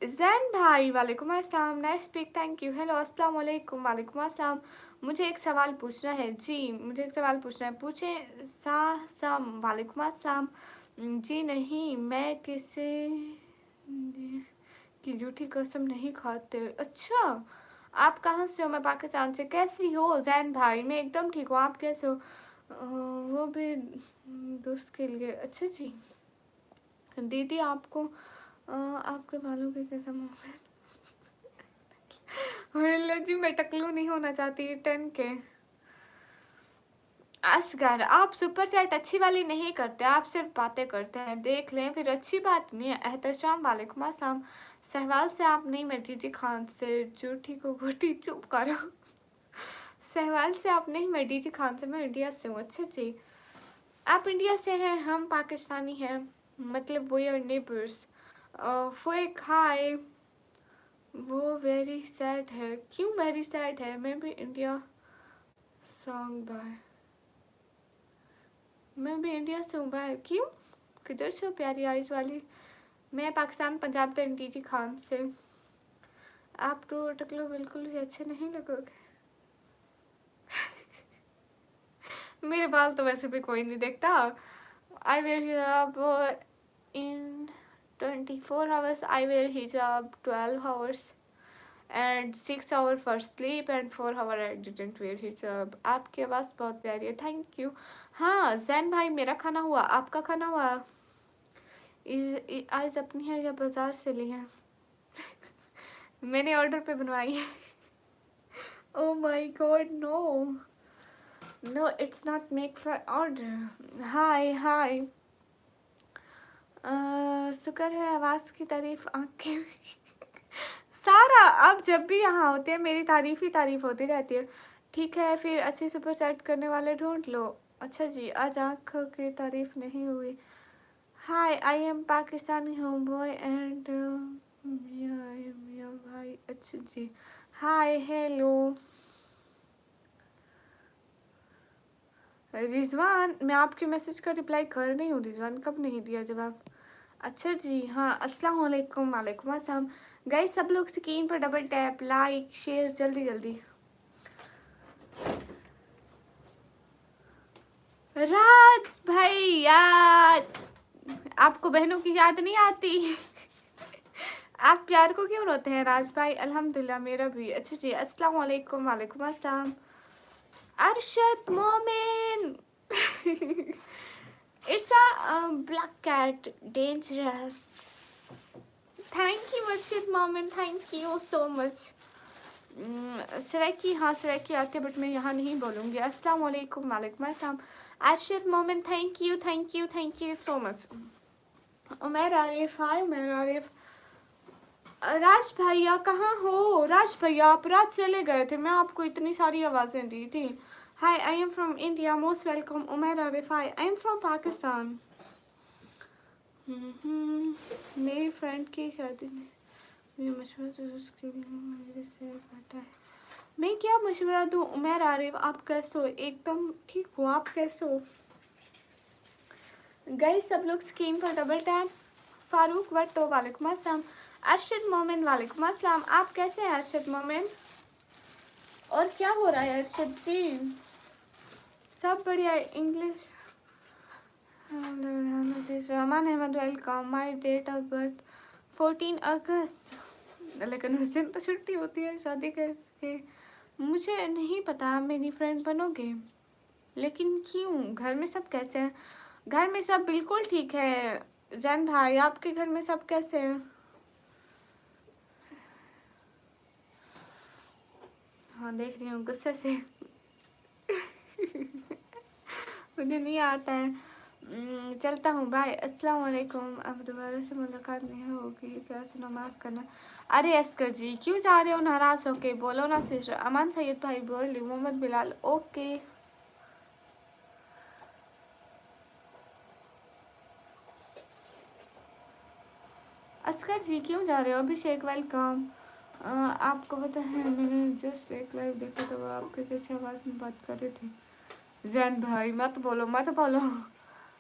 S1: जैन भाई वालेकुम अस्सलाम। Nice speak, thank you. Hello अस्सलाम वालेकुम। वालेकुम अस्सलाम। मुझे एक सवाल पूछना है। जी मुझे एक सवाल पूछना है, पूछें। साम वालेकुम अस्सलाम। जी नहीं, मैं किसी की झूठी कसम नहीं खाते। अच्छा, आप कहाँ से हो? मैं पाकिस्तान से। कैसी हो जैन भाई? मैं एकदम ठीक हूँ, आप कैसे हो? वो भी दोस्त के लिए। अच्छा जी। दीदी आपको आपके बालों की कसम हेलो जी, मैं टकलू नहीं होना चाहती। 10 के। असगर, आप सुपर चैट अच्छी वाली नहीं करते, आप सिर्फ बातें करते हैं। देख लें फिर, अच्छी बात नहीं है। एहतशाम वालेकुम अस्सलाम। सहवाल से आप नहीं, मैं डीजे खान से। झूठी को गोटी चुप करो। सहवाल से आप नहीं, मैं डीजे खान से। मैं इंडिया से हूँ। अच्छा जी, आप इंडिया से हैं, हम पाकिस्तानी हैं, मतलब वी आर नेबर्स। फेक हाय। वो वेरी सैड है। क्यों वेरी सैड है? मैं भी इंडिया सॉन्ग बाय, मैं भी इंडिया से हूँ बाय। क्यों? किधर से हो प्यारी आइज वाली? मैं पाकिस्तान पंजाब के डीजे खान से। आप तो टकलो बिल्कुल भी अच्छे नहीं लगोगे। मेरे बाल तो वैसे भी कोई नहीं देखता। आई वेयर हिजाब इन 24 hours. I wear hijab 12 hours and 6 hours for sleep and 4 hours I didn't wear hijab. आपकी आवाज़ बहुत प्यारी है, थैंक यू। हाँ जैन भाई, मेरा खाना हुआ, आपका खाना हुआ? आज अपनी है या बाजार से ली है? मैंने ऑर्डर पे बनवाई है। Oh my god, no no, it's not make for order. हाय हाय। शुक्र है आवाज़ की तारीफ आंखें। सारा, आप जब भी यहाँ होते हैं मेरी तारीफ ही तारीफ होती रहती है। ठीक है फिर, अच्छे सुपर चैट करने वाले ढूंढ लो। अच्छा जी, आज आँख की तारीफ नहीं हुई। Hi, I am Pakistani home boy and मियाँ भाई। अच्छा जी, हाय हेलो। रिजवान, मैं आपके मैसेज का रिप्लाई कर रही हूँ। रिजवान कब नहीं दिया जवाब? अच्छा जी, हाँ अस्सलाम वालेकुम। वालेकुम अस्सलाम। गाइस सब लोग स्क्रीन पर डबल टैप, लाइक शेयर, जल्दी जल्दी। राज भाई यार, आपको बहनों की याद नहीं आती? आप प्यार को क्यों रोते हैं राज भाई? अल्हम्दुलिल्लाह मेरा भी। अच्छा जी, अस्सलाम वालेकुम। वालेकुम अस्सलाम। Arshad Momin. It's a black cat, dangerous. Thank you Arshad Momin, thank you so much. Saraiki, हाँ सराकी आते हैं बट मैं यहाँ नहीं बोलूँगी। अस्सलाम वालेकुम, वालेकुम अस्सलाम। Arshad Momin, thank you thank you thank you so much. Umar Arif, hi Umar Arif. Raj भैया कहाँ हो? राज भैया आप रात चले गए थे, मैं आपको इतनी सारी आवाज़ें दी थी। Hi, I am from India, most welcome. Umar Arif, hi, I am from Pakistan. मेरी फ्रेंड की शादी में मुझे मशवरा तो उसके लिए मेरे से घाटा है। मैं क्या मशवरा दूँ उमर आरिफ? आप कैसे हो? एकदम ठीक हो, आप कैसे हो? गई सब लोग स्क्रीन पर डबल टैप। फारूक वट्टो, वालेकुम अस्सलाम। अरशद मोमिन, वालेकुम अस्सलाम। आप कैसे हैं अरशद मोमिन? और क्या हो रहा है अरशद जी? सब बढ़िया। English Rehman Ahmed, welcome. My date of birth 14 August, लेकिन उस दिन तो छुट्टी होती है शादी करके। मुझे नहीं पता, आप मेरी फ्रेंड बनोगे? लेकिन क्यों? घर में सब कैसे हैं? घर में सब बिल्कुल ठीक है। जैन भाई, आपके घर में सब कैसे हैं? हाँ देख रही हूँ गुस्से से। मुझे नहीं आता है। चलता हूँ, बाय, अस्सलाम वालेकुम। अब दोबारा से मुलाकात नहीं होगी, क्या सुना, माफ़ करना। अरे अस्कर जी क्यों जा रहे हो नाराज़ होके? बोलो ना सिस्टर। अमान सैयद भाई बोल रही, मोहम्मद बिलाल, ओके। अस्कर जी क्यों जा रहे हो? अभिषेक वेलकम। आपको पता है मैंने जस्ट एक लाइव देखा था, वो आपके जैसे आवाज़ में बात कर रहे थे। जैन भाई मत बोलो मत बोलो,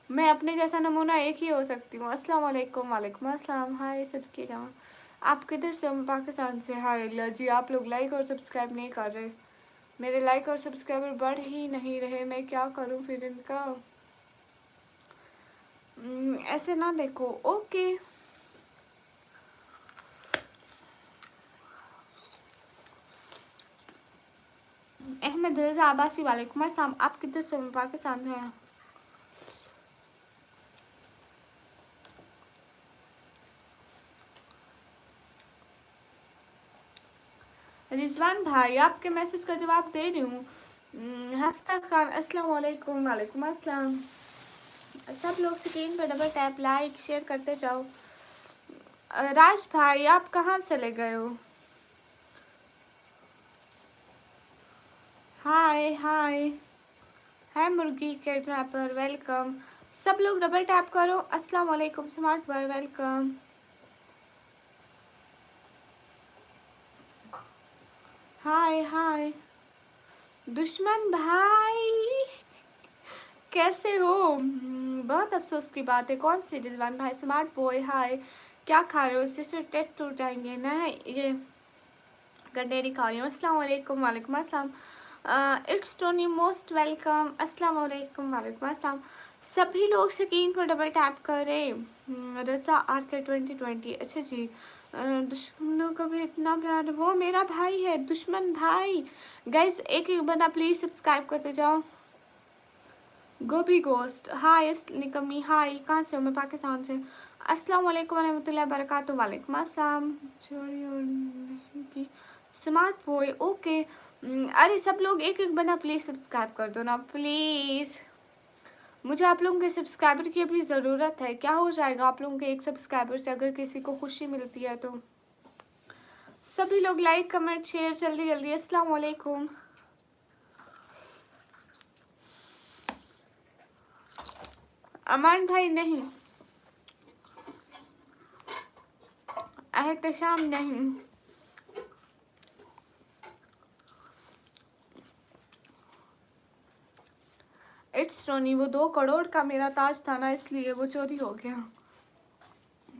S1: मैं अपने जैसा नमूना एक ही हो सकती हूँ। अस्सलाम वालेकुम, वालेकुम अस्सलाम। हाय सदकी जामा, आप किधर से? हम पाकिस्तान से। हाय अल्लाह जी, आप लोग लाइक और सब्सक्राइब नहीं कर रहे। मेरे लाइक और सब्सक्राइबर बढ़ ही नहीं रहे, मैं क्या करूँ फिर इनका? ऐसे ना देखो, ओके। अहमद रजा आबासी, वालेकुम अस्सलाम। आप किधर से? हम पाकिस्तान से हैं। रिजवान भाई आपके मैसेज का जवाब दे रही हूँ। हफ्ता खान, अस्सलाम वालेकुम, वालेकुम अस्सलाम। सब लोग स्क्रीन पर डबल टैप, लाइक शेयर करते जाओ। राज भाई आप कहाँ चले गए हो? हाय हाय, हाय मुर्गी किडनैपर, वेलकम। सब लोग डबल टैप करो। अस्सलाम वालेकुम स्मार्ट बॉय, वेलकम। हाय हाय दुश्मन भाई, कैसे हो? बहुत अफसोस की बात है। कौन सी रिजवान भाई? स्मार्ट बॉय, हाय। क्या खा रहे हो सिस्टर? टेस्ट टूट जाएंगे ना, ये गंडेरी खा रही हूँ। अस्सलाम वालेकुम, वालेकुम अस्सलाम। It's Tony, most welcome. अस्सलाम वालेकुम, वालेकुम अस्सलाम। सभी लोग स्क्रीन पर डबल टैप करें। रजा आर के 2020, अच्छा जी। दुश्मनों का भी इतना प्यार, वो मेरा भाई है दुश्मन भाई। गाइस एक एक बंदा प्लीज सब्सक्राइब करते जाओ। गोभी गोस्ट, हाय निकमी, हाय। कहाँ से हो? मैं पाकिस्तान से। अस्सलाम वालेकुम वरहमतुल्लाहि वबरकातुहू, वालेकुम अस्सलाम। चोरी और नहीं की स्मार्ट बॉय, ओके। अरे सब लोग एक एक बंदा प्लीज सब्सक्राइब कर दो ना प्लीज। मुझे आप लोगों के सब्सक्राइबर की अभी ज़रूरत है। क्या हो जाएगा आप लोगों के एक सब्सक्राइबर से अगर किसी को खुशी मिलती है तो? सभी लोग लाइक कमेंट शेयर जल्दी जल्दी। अस्सलाम वालेकुम। अमान भाई नहीं, एहतशाम नहीं। इट्स टोनी, वो 2 करोड़ का मेरा ताज था ना, इसलिए वो चोरी हो गया।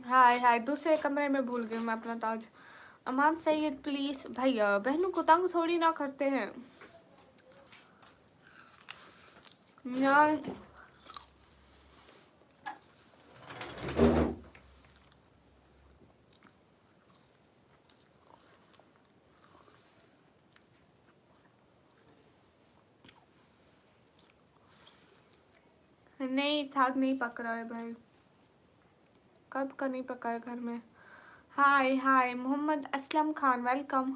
S1: हाय हाय, दूसरे कमरे में भूल गई मैं अपना ताज। अमान सैयद प्लीज। भैया बहनों को तंग थोड़ी ना करते हैं यार। नहीं साग नहीं पक रहा है भाई, कब का नहीं पका है घर में। हाय हाय मोहम्मद असलम खान, वेलकम।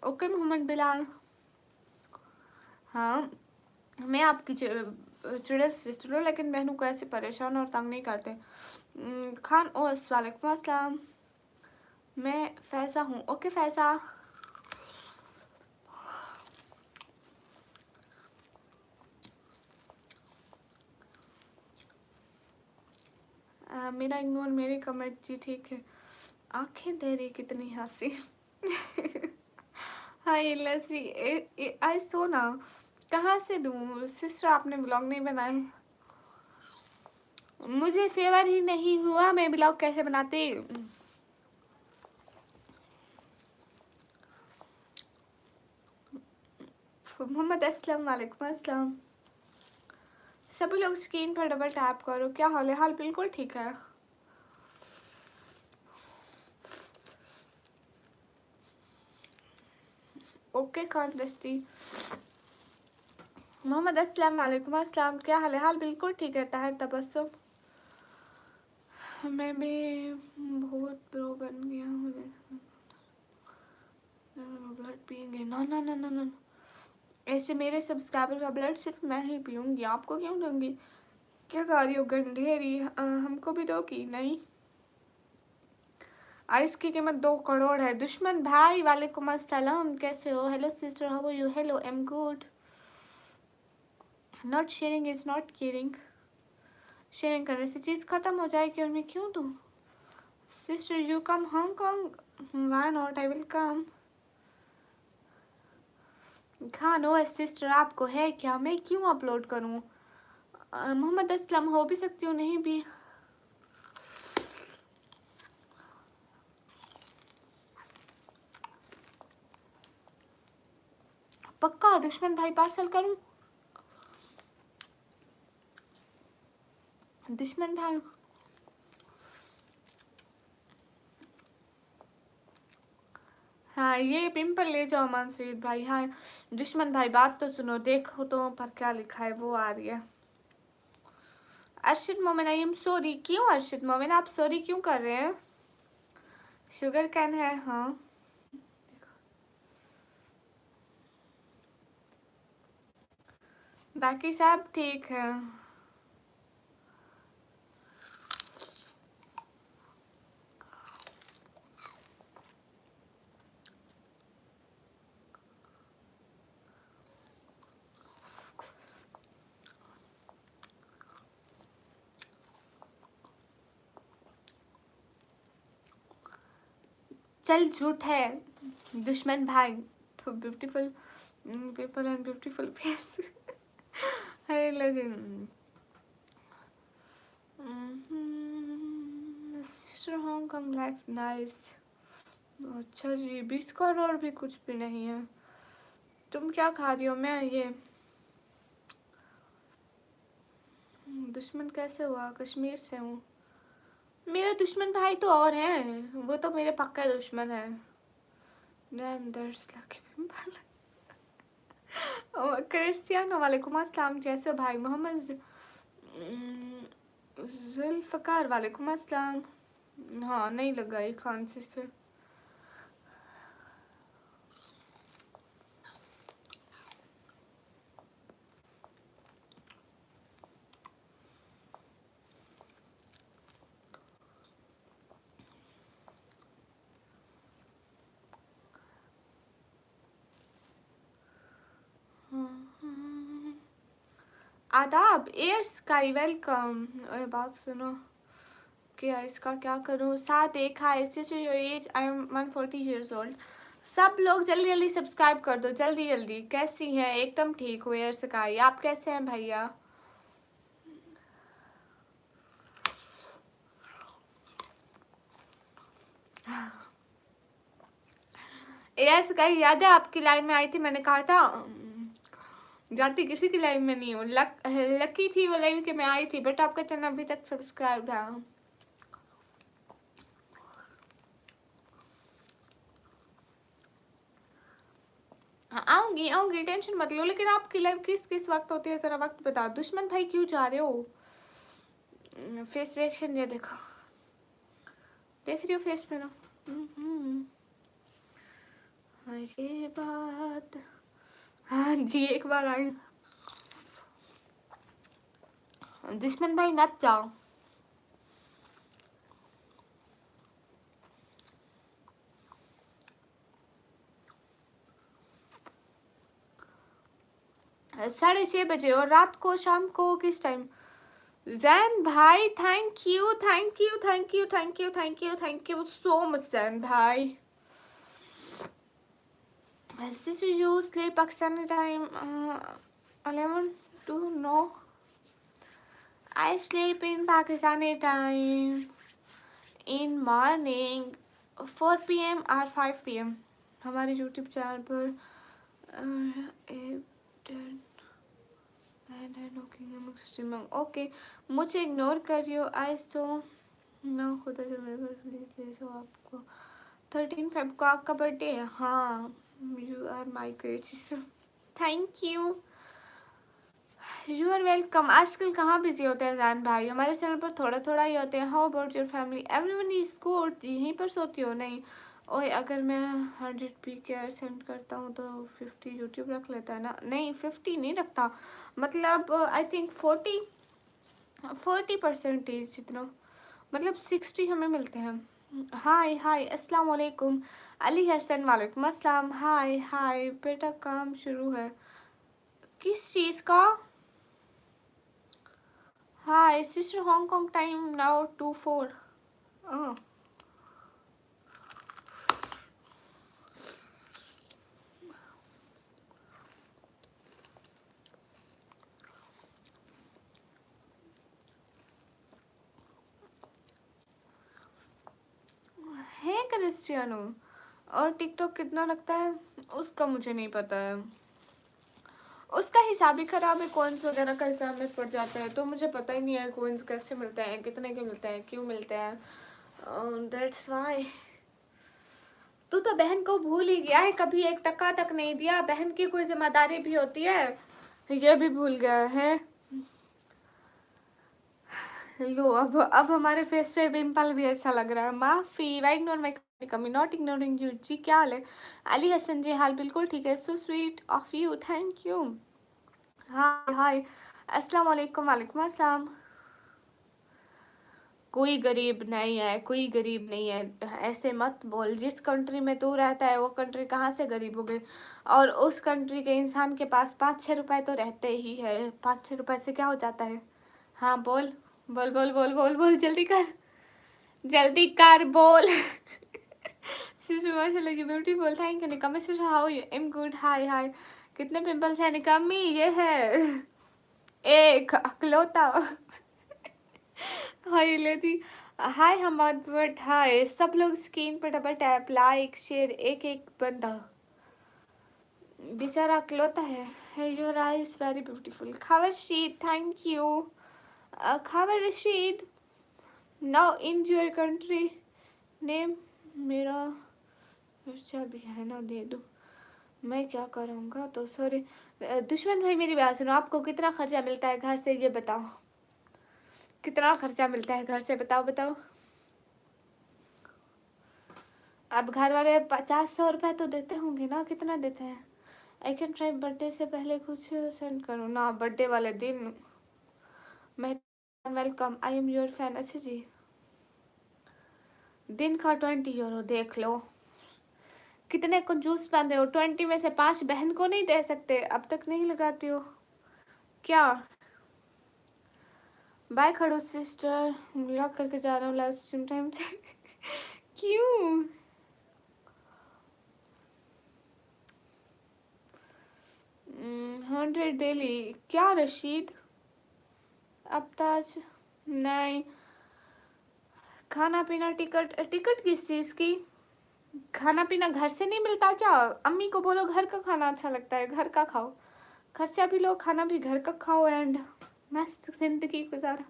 S1: ओके मोहम्मद बिलाल, हाँ मैं आपकी चुड़ैल सिस्टर हूँ, लेकिन बहनों को ऐसे परेशान और तंग नहीं करते। खान ओस वालेकुम अस्सलाम, मैं फैसा हूँ। ओके फैसा, मेरा इग्नोर मेरी कमेंट जी ठीक है। आंखें तेरी कितनी हंसी। हाय लसी, आज सो ना, कहाँ से दूँ सिस्टर, आपने ब्लॉग नहीं बनाए, मुझे फेवर ही नहीं हुआ, मैं ब्लॉग कैसे बनाती। मोहम्मद असलम वालेकुम अस्सलाम, सभी लोग स्क्रीन पर डबल टैप करो। क्या हाल है? हाल बिल्कुल ठीक है। ओके खान दस्ती, मोहम्मद अस्सलाम वालेकुम अस्सलाम, क्या हाल है? हाल बिल्कुल ठीक है। ताहिर तबस्सुम, मैं भी बहुत प्रो बन गया हूँ, ब्लड पियेंगे? ना ना ना ना ना, ऐसे मेरे सब्सक्राइबर का ब्लड सिर्फ मैं ही पीऊँगी, आपको क्यों दूँगी? क्या गा रही हो गंधेरी, हमको भी दो की नहीं। आइस की कीमत 2 करोड़ है। दुश्मन भाई वालेकुम अस्सलाम, कैसे हो? Hello sister, how are you? Hello, I am good. Not sharing is not caring, sharing करने से चीज़ खत्म हो जाएगी और मैं क्यों दूँ? Sister you come Hong Kong, why not, I will come. Khan oh sister आपको है क्या? मैं क्यों अपलोड करूँ? मोहम्मद असलम, हो भी सकती हूँ नहीं भी। पक्का दुश्मन भाई पार्सल करूँ? दुश्मन भाई, हाँ ये पिंपल ले जाओ मानसीद भाई। हाँ दुश्मन भाई बात तो सुनो, देखो तो पर क्या लिखा है, वो आ रही है। अर्शिद मोमिन, आई एम सॉरी। क्यों अर्शिद मोमिन आप सॉरी क्यों कर रहे हैं? शुगर कैन है, हाँ बाकी सब ठीक है। चल झूठ है दुश्मन भाई, तो beautiful people and beautiful face. है लेकिन सिस्टर हांगकांग लाइफ नाइस। अच्छा जी, 20 करोड़ भी कुछ भी नहीं है। तुम क्या खा रही हो? मैं ये दुश्मन कैसे हुआ? कश्मीर से हूँ। मेरा दुश्मन भाई तो और है, वो तो मेरे पक्का दुश्मन है। Dam that's lucky pimple. Cristiano वालेकुम अस्सलाम, कैसे हो भाई? मोहम्मद जुल्फ़कार वालेकुम अस्सलाम, हाँ नहीं लगा ये खान से। आदाब एयर स्काई वेलकम। बात सुनो, क्या इसका क्या करूँ? 7 1 high sister your age, I am 140 years old। सब लोग जल्दी जल्दी सब्सक्राइब कर दो, जल्दी जल्दी। कैसी हैं? एकदम ठीक हो एयर स्काई, आप कैसे हैं भैया? एयर स्काई याद है आपकी लाइव में आई थी, मैंने कहा था जाती किसी की लाइव में नहीं हूँ, लकी थी वो लाइव के मैं आई थी, बट आपका चैनल अभी तक सब्सक्राइब था। हाँ आऊंगी आऊंगी, टेंशन मत लो, लेकिन आपकी लाइव किस किस वक्त होती है जरा वक्त बताओ। दुश्मन भाई क्यों जा रहे हो? फेस रिएक्शन ये देखो, देख रही हो फेस में ना। ये बात, हाँ जी एक बार आई। दुश्मन भाई मत जाओ। साढ़े 6 बजे और रात को शाम को किस टाइम? जैन भाई thank you thank you thank you thank you thank you thank you so much Jain भाई। Sister, you sleep Pakistani time 11 to no. I sleep in Pakistani time in morning 4 PM or 5 PM हमारे YouTube channel पर okay मुझे ignore करियो आज तो ना खुदा से मेरे पास प्लीज ले जाओ। आपको 13 फेब को आपका बर्थडे है? हाँ you are my great sister thank you you are welcome. आजकल कहाँ बिजी होते हैं जान भाई, हमारे चैनल पर थोड़ा थोड़ा ही होते हैं। How about your family? Everyone is good. यहीं पर सोती हो? नहीं ओए अगर मैं 100 PK सेंड करता हूँ तो 50 यूट्यूब रख लेता है ना? नहीं 50 नहीं रखता, मतलब आई थिंक 40% जितना, मतलब 60 हमें मिलते हैं। हाय हाय अस्सलाम वालेकुम अली हसन वालेकुम अस्सलाम। हाय हाय बेटा काम शुरू है किस चीज़ का? हाय सिस्टर हांगकांग टाइम नाउ 2:04। है क्रिस्टियानो। और टिकटॉक कितना लगता है उसका मुझे नहीं पता है, उसका हिसाब ही खराब है। कॉइन्स वगैरह का हिसाब में पड़ जाता है तो मुझे पता ही नहीं है कॉइन्स कैसे मिलते हैं, कितने के मिलते हैं, क्यों मिलते हैं। That's why. तू तो बहन को भूल ही गया है, कभी 1 टका तक नहीं दिया। बहन की कोई जिम्मेदारी भी होती है, ये भी भूल गया है। लो अब हमारे फेस पे पिंपल भी ऐसा लग रहा है। माफी वाई इग्नोर माई कमी नॉट इग्नोरिंग यू। जी क्या हाल है? अली हसन जी हाल बिल्कुल ठीक है। So sweet of you thank you. Hi hi अस्सलाम वालेकुम। वालेकुम अस्सलाम। कोई गरीब नहीं है, कोई गरीब नहीं है, ऐसे मत बोल। जिस कंट्री में तू रहता है वो कंट्री कहाँ से गरीब हो गई? और उस कंट्री के इंसान के पास 5-6 रुपए तो रहते ही है। 5-6 रुपए से क्या हो जाता है? हाँ बोल बोल बोल बोल बोल बोल जल्दी कर, जल्दी कर बोल। सुषमा माशाल्लाह यू ब्यूटीफुल थैंक यू। निकम्मी sister how you? I am good. हाय हाय कितने पिंपल्स हैं निकम्मी? ये है एक अकलौता। हाय लेती। हाय हमद बट हाय सब लोग स्क्रीन पर डबल टैप लाइक शेयर एक एक बंदा बेचारा अकलौता है। Your eyes very beautiful. Khawar शीद thank you. Khawar Rashid now in your country name मेरा खर्चा भी है ना दे दो, मैं क्या करूँगा तो सॉरी। दुश्मन भाई मेरी बात सुनो, आपको कितना खर्चा मिलता है घर से ये बताओ, कितना खर्चा मिलता है घर से बताओ बताओ। अब घर वाले 50-100 रुपये तो देते होंगे ना, कितना देते हैं? आई कैन ट्राई बर्थडे से पहले कुछ सेंड करो ना, बर्थडे वाले दिन मैं welcome I am your fan. अच्छा जी दिन का 20 यूरो देख लो, कितने कंजूस बंदे हो। 20 में से 5 बहन को नहीं दे सकते? अब तक नहीं लगाती हो क्या? बाय खड़ूस सिस्टर ब्लॉक करके जा रहा हूँ लाइव स्ट्रीम टाइम से। क्यों? हंड्रेड डेली क्या रशीद? अब ताज नहीं। खाना पीना टिकट टिकट किस चीज़ की? खाना पीना घर से नहीं मिलता क्या? अम्मी को बोलो घर का खाना अच्छा लगता है, घर का खाओ, खर्चा भी लो खाना भी घर का खाओ एंड मस्त जिंदगी गुजारा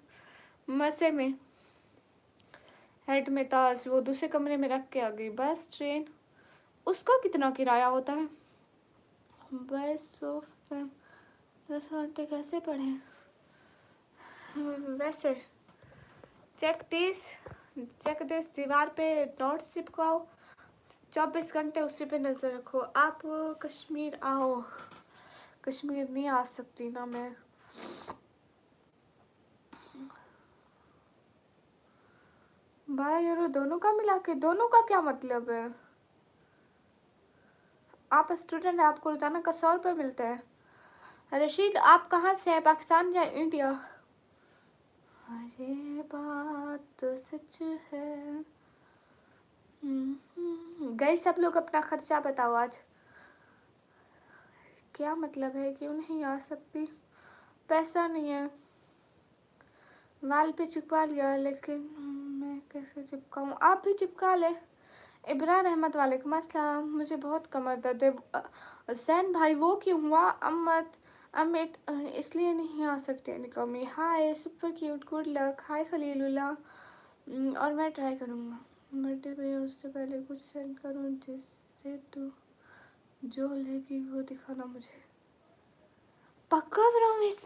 S1: मज़े में। हेड में ताज वो दूसरे कमरे में रख के आ गई। बस ट्रेन उसका कितना किराया होता है? बस 10 घंटे कैसे पढ़े? वैसे चेक दिस दीवार पे नोट्स चिपकाओ 24 घंटे उसी पे नजर रखो। आप कश्मीर आओ। कश्मीर नहीं आ सकती ना मैं। 12 यूरो दोनों का मिला के? दोनों का क्या मतलब है? आप स्टूडेंट हैं, आपको रोजाना का 100 रुपये मिलता है। रशीद आप कहाँ से है, पाकिस्तान या इंडिया? ये बात तो सच है। गए सब लोग अपना खर्चा बताओ आज। क्या मतलब है, क्यों नहीं आ सकती? पैसा नहीं है। वाल पे चिपका लिया, लेकिन मैं कैसे चिपकाऊँ? आप भी चिपका ले। इब्रार अहमद वालेकुम अस्सलाम। मुझे बहुत कमर दर्द है। जैन भाई वो क्यों हुआ? अमित इसलिए नहीं आ सकते निकमी। हाय सुपर क्यूट, गुड लक। हाय खलीलुल्लाह। और मैं ट्राई करूँगा बर्थडे पे उससे पहले कुछ सेंड करूँ जिससे तू जो लेगी वो दिखाना मुझे। पक्का प्रॉमिस?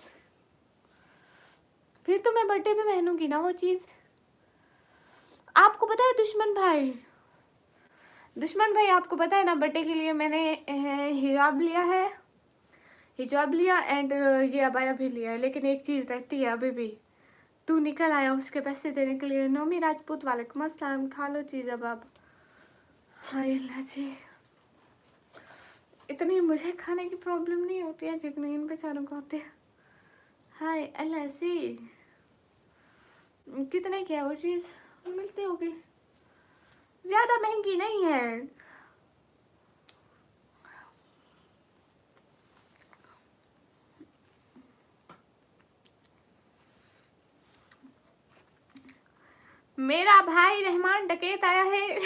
S1: फिर तो मैं बर्थडे पे पहनूंगी ना वो चीज़। आपको पता है दुश्मन भाई आपको पता है ना, बर्थडे के लिए मैंने हिजाब लिया एंड ये अबाया भी लिया है। लेकिन एक चीज़ रहती है अभी भी। तू निकल आया उसके पैसे देने के लिए। नोमी राजपूत वालेकुम अस्सलाम। खा लो चीज़ अब आप। हाय अल्लाह जी, इतनी मुझे खाने की प्रॉब्लम नहीं होती है जितनी इन बेचारों को होती है। हाय अल्लाह जी, कितने क्या वो चीज़ मिलती होगी? ज़्यादा महंगी नहीं है। मेरा भाई रहमान डकैत आया है।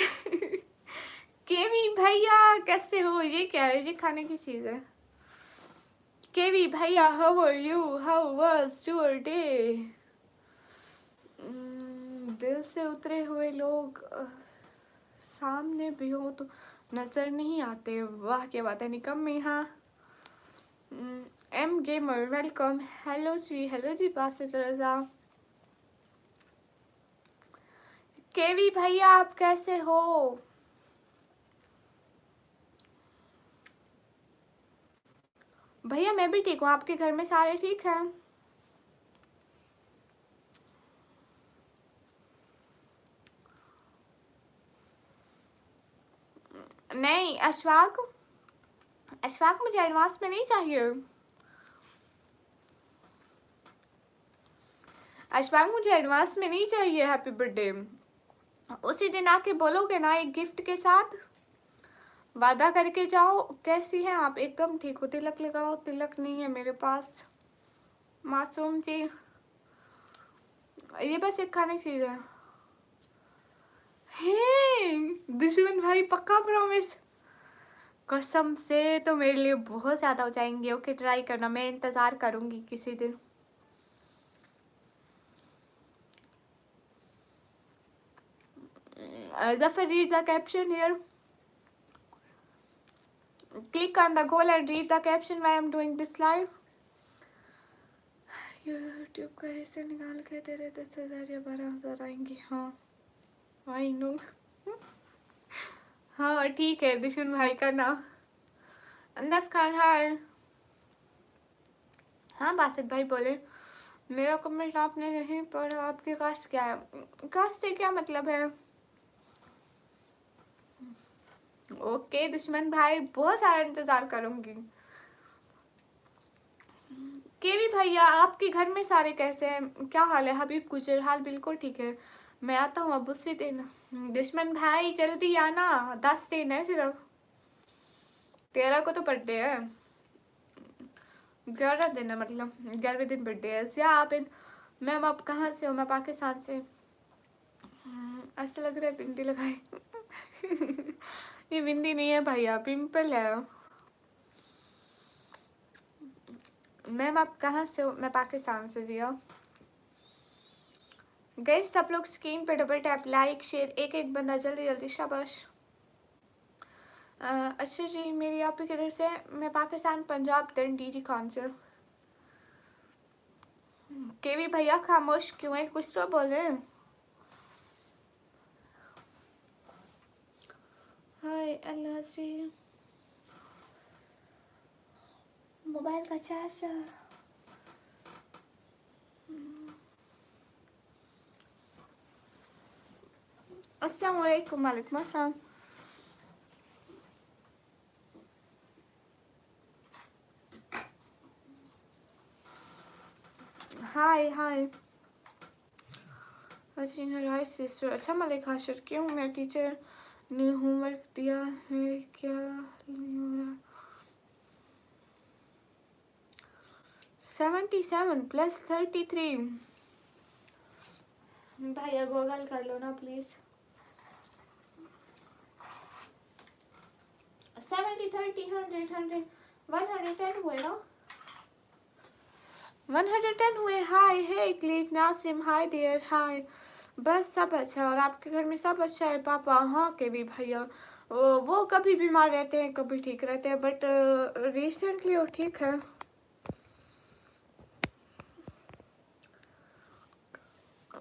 S1: केवी भैया कैसे हो? ये क्या है? ये खाने की चीज़ है। केवी भैया how are you, how was your day? दिल से उतरे हुए लोग सामने भी हो तो नजर नहीं आते। वाह क्या बात है निकम्मी। हाँ एम गेमर वेलकम। हेलो जी बासित रजा। केवी भैया आप कैसे हो? भैया मैं भी ठीक हूँ। आपके घर में सारे ठीक हैं? नहीं अशफाक मुझे एडवांस में नहीं चाहिए। अशफाक मुझे एडवांस में नहीं चाहिए हैप्पी बर्थडे। उसी दिन आके बोलोगे ना एक गिफ्ट के साथ। वादा करके जाओ। कैसी हैं आप? एकदम ठीक हो। तिलक लगाओ। तिलक नहीं है मेरे पास। मासूम जी ये बस एक खाने की चीज है। हे दुश्मन भाई पक्का प्रॉमिस? कसम से तो मेरे लिए बहुत ज़्यादा हो जाएंगे। ओके ट्राई करना, मैं इंतज़ार करूँगी किसी दिन। Zafar, read the caption here. Click on the goal and read the caption why I'm doing this live. YouTube का हिस्सा निकाल के तेरे 10,000 या 12,000 आएंगे। हाँ आई नो। हाँ ठीक है दुश्मन भाई का नाम अंदाज खान। हाय। हाँ बासित भाई बोले मेरा कमेंट आपने नहीं पढ़ा। आपकी कास्ट क्या है? कास्ट से क्या मतलब है? ओके दुश्मन भाई बहुत सारा इंतजार करूंगी। केवी भैया आपके घर में सारे कैसे हैं? क्या हाल है? हबीब गुजर हाल बिल्कुल ठीक है। मैं आता हूँ अब उसी दिन। दुश्मन भाई जल्दी आना। 10 दिन है सिर्फ। 13 को तो बर्थडे है। 11 दिन है, मतलब 11वें दिन बर्थडे है। क्या आप मैम आप कहाँ से हो? मैं पाकिस्तान से। ऐसा लग रहा है बिंदी लगाए। ये बिंदी नहीं है भैया, पिंपल है। मैम आप कहाँ से हो? मैं पाकिस्तान से। जिया गाइस सब लोग स्क्रीन पे डबल टैप लाइक शेयर एक एक बंदा जल्दी जल्दी शाबाश। अच्छा जी मेरी आप ही किधर से? मैं पाकिस्तान पंजाब डी जी खान से। केवी भैया खामोश क्यों है? कुछ तो बोले। हाय अल्लाह जी, मोबाइल का चार्जर। अस्सलाम वालेकुम। वालेकुम अस्सलाम। हाय हाय हाय सिस्टर। अच्छा मलिक हाशिर, क्यों मैं टीचर ने होमवर्क दिया है, क्या नहीं हो रहा? 77 + 33। भैया गूगल कर लो ना प्लीज। 70 30 100 100 110 हुए ना? 110 हुए। हाय हे ग्लीट नासिम, हाय डियर हाय। बस सब अच्छा है, और आपके घर में सब अच्छा है? पापा हाँ के भी भैया वो कभी बीमार रहते हैं कभी ठीक रहते हैं, बट रिसेंटली वो ठीक है।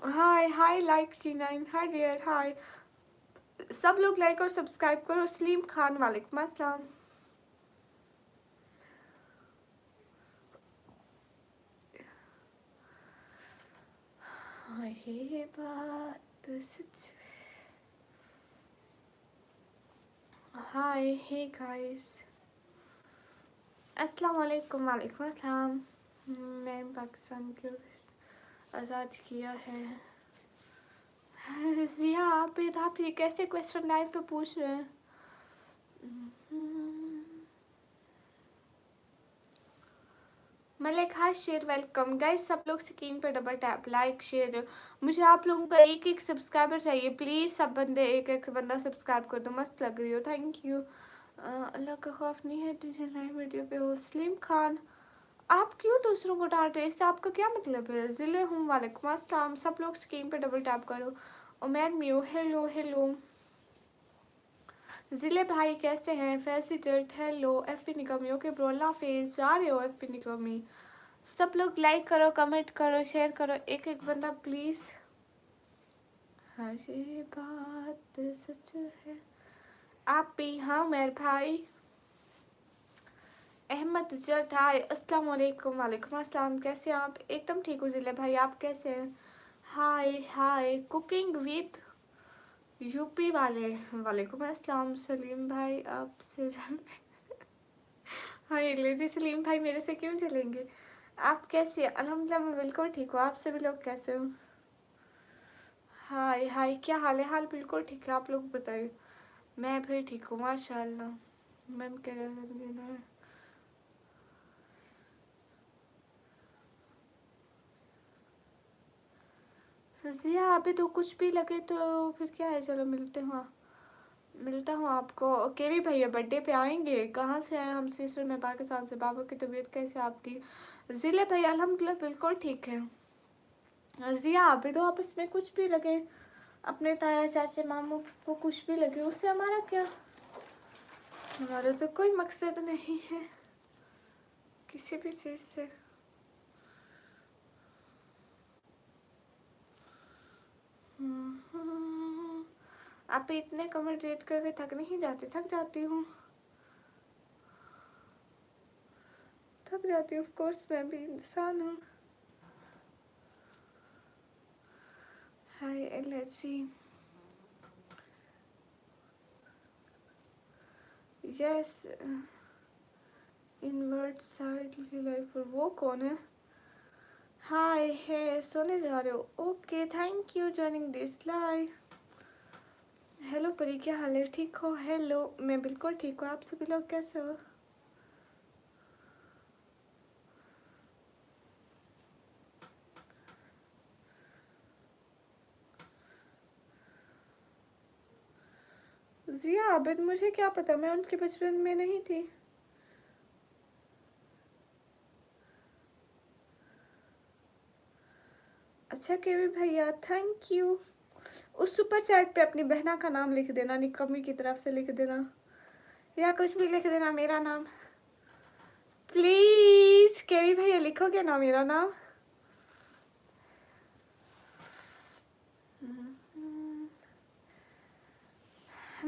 S1: Hi hi like C9, hi dear hi. सब लोग लाइक और सब्सक्राइब करो। सलीम खान वालेकुम अस्सलाम। ये बात सच। हाय हे गाइस, अस्सलाम वालेकुम। वालेकुम अस्सलाम। मैं पाकिस्तान क्यों आज़ाद किया है? जिया आप ये कैसे क्वेश्चन लाइव पे पूछ रहे हैं? मलिक हाशिर वेलकम। गाइस सब लोग स्क्रीन पे डबल टैप लाइक शेयर। मुझे आप लोगों का एक एक सब्सक्राइबर चाहिए प्लीज़। सब बंदे एक एक बंदा सब्सक्राइब कर दो, मस्त लग रही हो, थैंक यू। अल्लाह का खौफ नहीं है तुझे लाइव वीडियो पे हो? सलीम खान आप क्यों दूसरों को डांट रहे? इससे आपका क्या मतलब है? ज़िले हूँ वालेकुम अस्सलाम। सब लोग स्क्रीन पे डबल टैप करो। Umair mu hello hello. ज़िले भाई कैसे हैं? फैसी जट हेलो। एफी निकमी ओके ब्रो, अल्लाह हाफिज़। जा रहे हो एफी निकमी? सब लोग लाइक करो, कमेंट करो, शेयर करो, एक एक बंदा प्लीज़। हाँ ये बात सच है। आप भी हाँ मेरे भाई। अहमद जट हाय अस्सलाम वालेकुम। वालेकुम अस्सलाम। कैसे हैं आप? एकदम ठीक हो ज़िले भाई, आप कैसे हैं? हाय हाय कुकिंग विद यूपी वाले, वालेकुम अस्सलाम। सलीम भाई आपसे हाँ जी सलीम भाई मेरे से क्यों चलेंगे? आप कैसे हैं? अल्हम्दुलिल्लाह मैं बिल्कुल ठीक हूँ। आप सभी लोग कैसे हो? हाय हाय क्या हाल है? हाल बिल्कुल ठीक है, आप लोग बताइए। मैं भी ठीक हूँ माशाल्लाह। मैम क्या देना है? जिया अभी तो कुछ भी लगे तो फिर क्या है, चलो मिलता हूँ आपको। ओके भी भैया बर्थडे पे आएंगे? कहाँ से आए? हम सिस्टर में पाकिस्तान से। बाबा की तबीयत कैसे आपकी? जिले भैया अल्हम्दुलिल्लाह बिल्कुल ठीक है। जिया अभी तो आपस में कुछ भी लगे, अपने ताया चाचे मामू को कुछ भी लगे, उससे हमारा क्या? हमारा तो कोई मकसद नहीं है किसी भी चीज़ से। आप इतने कमेंट रेट करके थक नहीं जाते? थक जाती हूँ, थक जाती हूँ ऑफ कोर्स, मैं भी इंसान हूँ। Hi allergy yes invert side life. वो कौन है? हाय है सोने जा रहे हो? Okay thank you joining this live. Hello Pari क्या हाल है? ठीक हो? हेलो मैं बिल्कुल ठीक हूँ, आप सभी लोग कैसे हो? जिया आबिद मुझे क्या पता, मैं उनके बचपन में नहीं थी। अच्छा केवी भैया थैंक यू। उस सुपर चैट पे अपनी बहना का नाम लिख देना, निकम्मी की तरफ से लिख देना, या कुछ भी लिख देना, मेरा नाम प्लीज। केवी भैया लिखोगे ना मेरा नाम?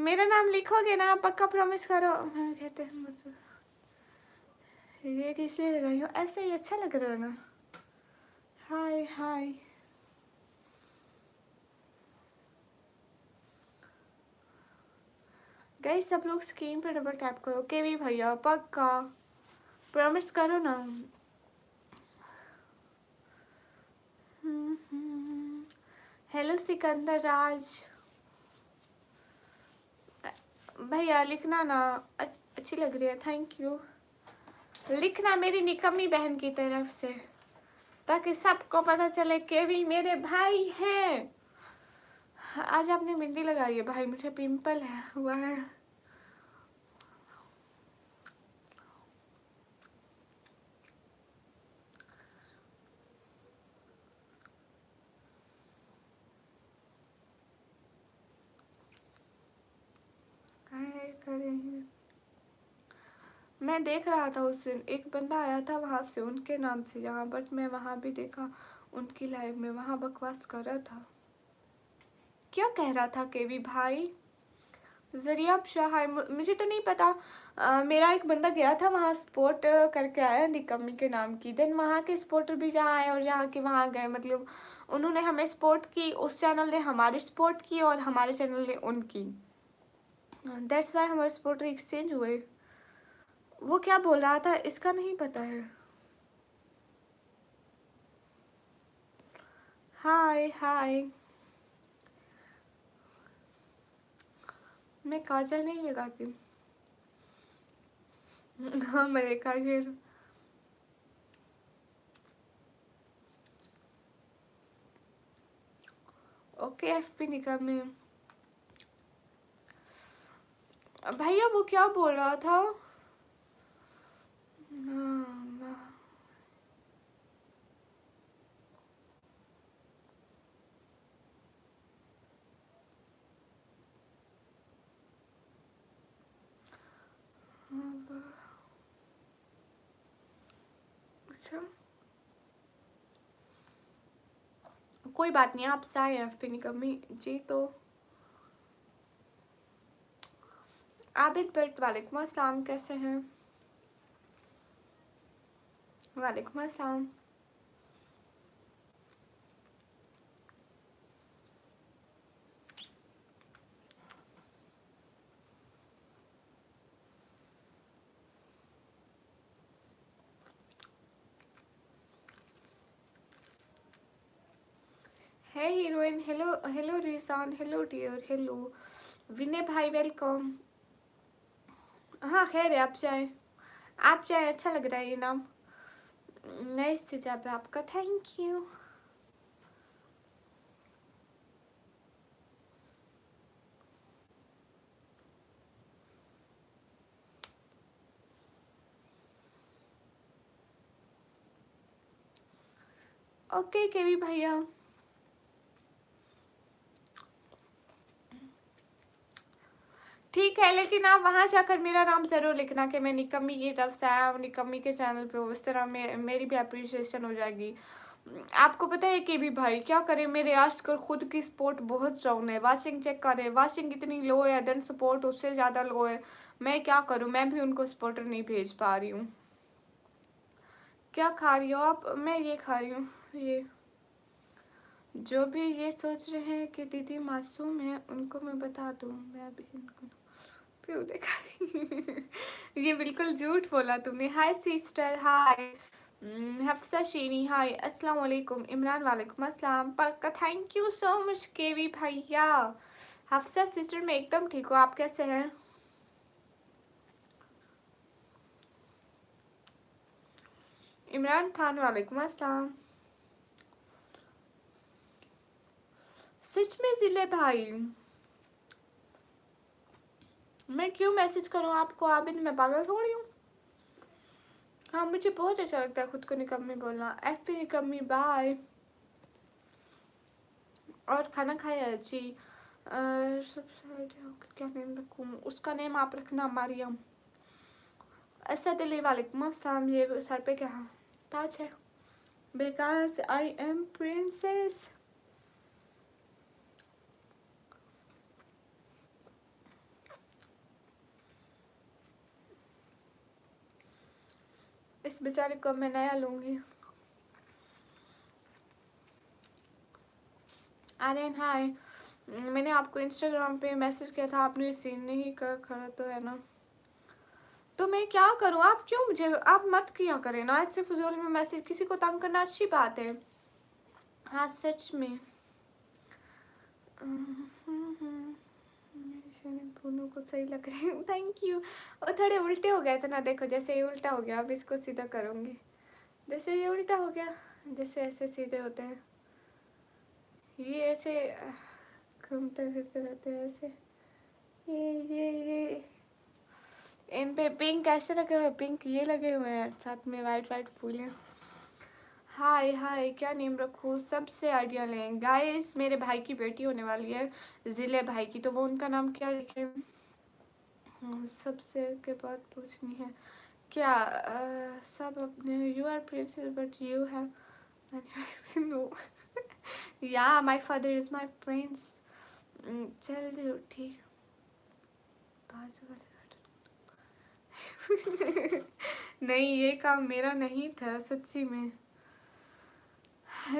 S1: मेरा नाम लिखोगे ना, पक्का प्रॉमिस करो। हाँ, कहते हैं मतलब ये किस लिए लगाई हो, ऐसे ही अच्छा लग रहा है ना। हाय हाय गाइस, सब लोग स्क्रीन पर डबल टैप करो। केवी भैया पक्का प्रॉमिस करो ना। हेलो सिकंदर राज भैया, लिखना ना, अच्छी लग रही है, थैंक यू। लिखना मेरी निकम्मी बहन की तरफ से, ताकि सबको पता चले कि भी मेरे भाई हैं। आज आपने मेहंदी लगाई है भाई, मुझे पिंपल है हुआ है। करेंगे, मैं देख रहा था उस दिन एक बंदा आया था वहां से, उनके नाम से जहाँ, बट मैं वहां भी देखा उनकी लाइव में, वहां बकवास कर रहा था। क्या कह रहा था केवी भाई? जरिया शाह, मुझे तो नहीं पता। मेरा एक बंदा गया था वहाँ, स्पोर्ट करके आया निकम्मी के नाम की। देन वहाँ के स्पोर्टर भी जहाँ आए और जहाँ के वहाँ गए, मतलब उन्होंने हमें सपोर्ट की, उस चैनल ने हमारी सपोर्ट की और हमारे चैनल ने उनकी। दैट्स वाई हमारे सपोर्टर एक्सचेंज हुए। वो क्या बोल रहा था इसका नहीं पता है। हाय हाय, मैं काजल नहीं लगाती। हाँ मैं देखा फिर। ओके एफपी निकल में। भैया वो क्या बोल रहा था? हाँ, अच्छा कोई बात नहीं, आप चाहे एफपी निकम्मी जी तो। आबिद भट्ट वालेकुम अस्सलाम, कैसे हैं? वालेकुम अस्सलाम। है हीरोइन, हेलो हेलो रिसान, हेलो डियर, हेलो विनय भाई वेलकम। हाँ खैर है, आप चाहे, आप चाहे, अच्छा लग रहा है ये नाम, नए से जब आपका, थैंक यू। ओके केवी भैया, ठीक है, लेकिन आप वहाँ जाकर मेरा नाम ज़रूर लिखना कि मैं निकम्मी की तरफ से आया हूँ, निकम्मी के चैनल पे, उस तरह मेरी भी अप्रिसिएशन हो जाएगी। आपको पता है कि भी भाई क्या करें, मेरे आजकल खुद की सपोर्ट बहुत डाउन है। वाचिंग चेक करें, वाचिंग इतनी लो है, देन सपोर्ट उससे ज़्यादा लो है। मैं क्या करूँ, मैं भी उनको सपोर्टर नहीं भेज पा रही हूँ। क्या खा रही हो आप? मैं ये खा रही हूँ, ये जो भी ये सोच रहे हैं कि दीदी मासूम है, उनको मैं बता दूँ, मैं भी इनको क्यों देखा। ये बिल्कुल झूठ बोला तुमने। हाय सिस्टर, हाय हफ्सा शेनी, हाय अस्सलाम वालेकुम। इमरान वालेकुम अस्सलाम, पक्का थैंक यू सो मच केवी भैया। हफ्सा सिस्टर मैं एकदम ठीक हूँ, आप कैसे हैं? इमरान खान वालेकुम अस्सलाम। सच में जिले भाई, मैं क्यों मैसेज करूँ आपको? आबिद मैं पागल थोड़ी हूँ। हाँ मुझे बहुत अच्छा लगता है खुद को निकम्मी बोलना। एफ निकम्मी बाय। और खाना खाया जी? सबसे क्या नेम रखूँ? उसका नेम आप रखना मरियम। असद अली वालेकुम अस्सलाम। ये सर पे क्या ताज है? Because I am princess. इस बेचारे को मैं नया लूँगी। आर्यन हाय, मैंने आपको इंस्टाग्राम पे मैसेज किया था, आपने सीन नहीं कर खड़ा तो है ना, तो मैं क्या करूँ? आप क्यों मुझे, आप मत किया करें ना ऐसे फिजूल में मैसेज, किसी को तंग करना अच्छी बात है। हाँ सच में। दोनों को सही लग रहे हैं, थैंक यू। और थोड़े उल्टे हो गए थे ना, देखो जैसे ये उल्टा हो गया, अब इसको सीधा करूँगी। जैसे ये उल्टा हो गया, जैसे ऐसे सीधे होते हैं, ये ऐसे घूमते फिरते रहते हैं ऐसे। ये इन पे पिंक ऐसे लगे हुए, पिंक ये लगे हुए हैं, साथ में वाइट वाइट फूल हैं। हाय हाय, क्या नेम रखूँ? सबसे आइडिया लें गाइस, मेरे भाई की बेटी होने वाली है, जिले भाई की, तो वो उनका नाम क्या लिखे? सबसे के बाद पूछनी है क्या? सब अपने, you are princess but you have no या my father is my prince. जल्दी उठी बाजू वाले नहीं, ये काम मेरा नहीं था सच्ची में।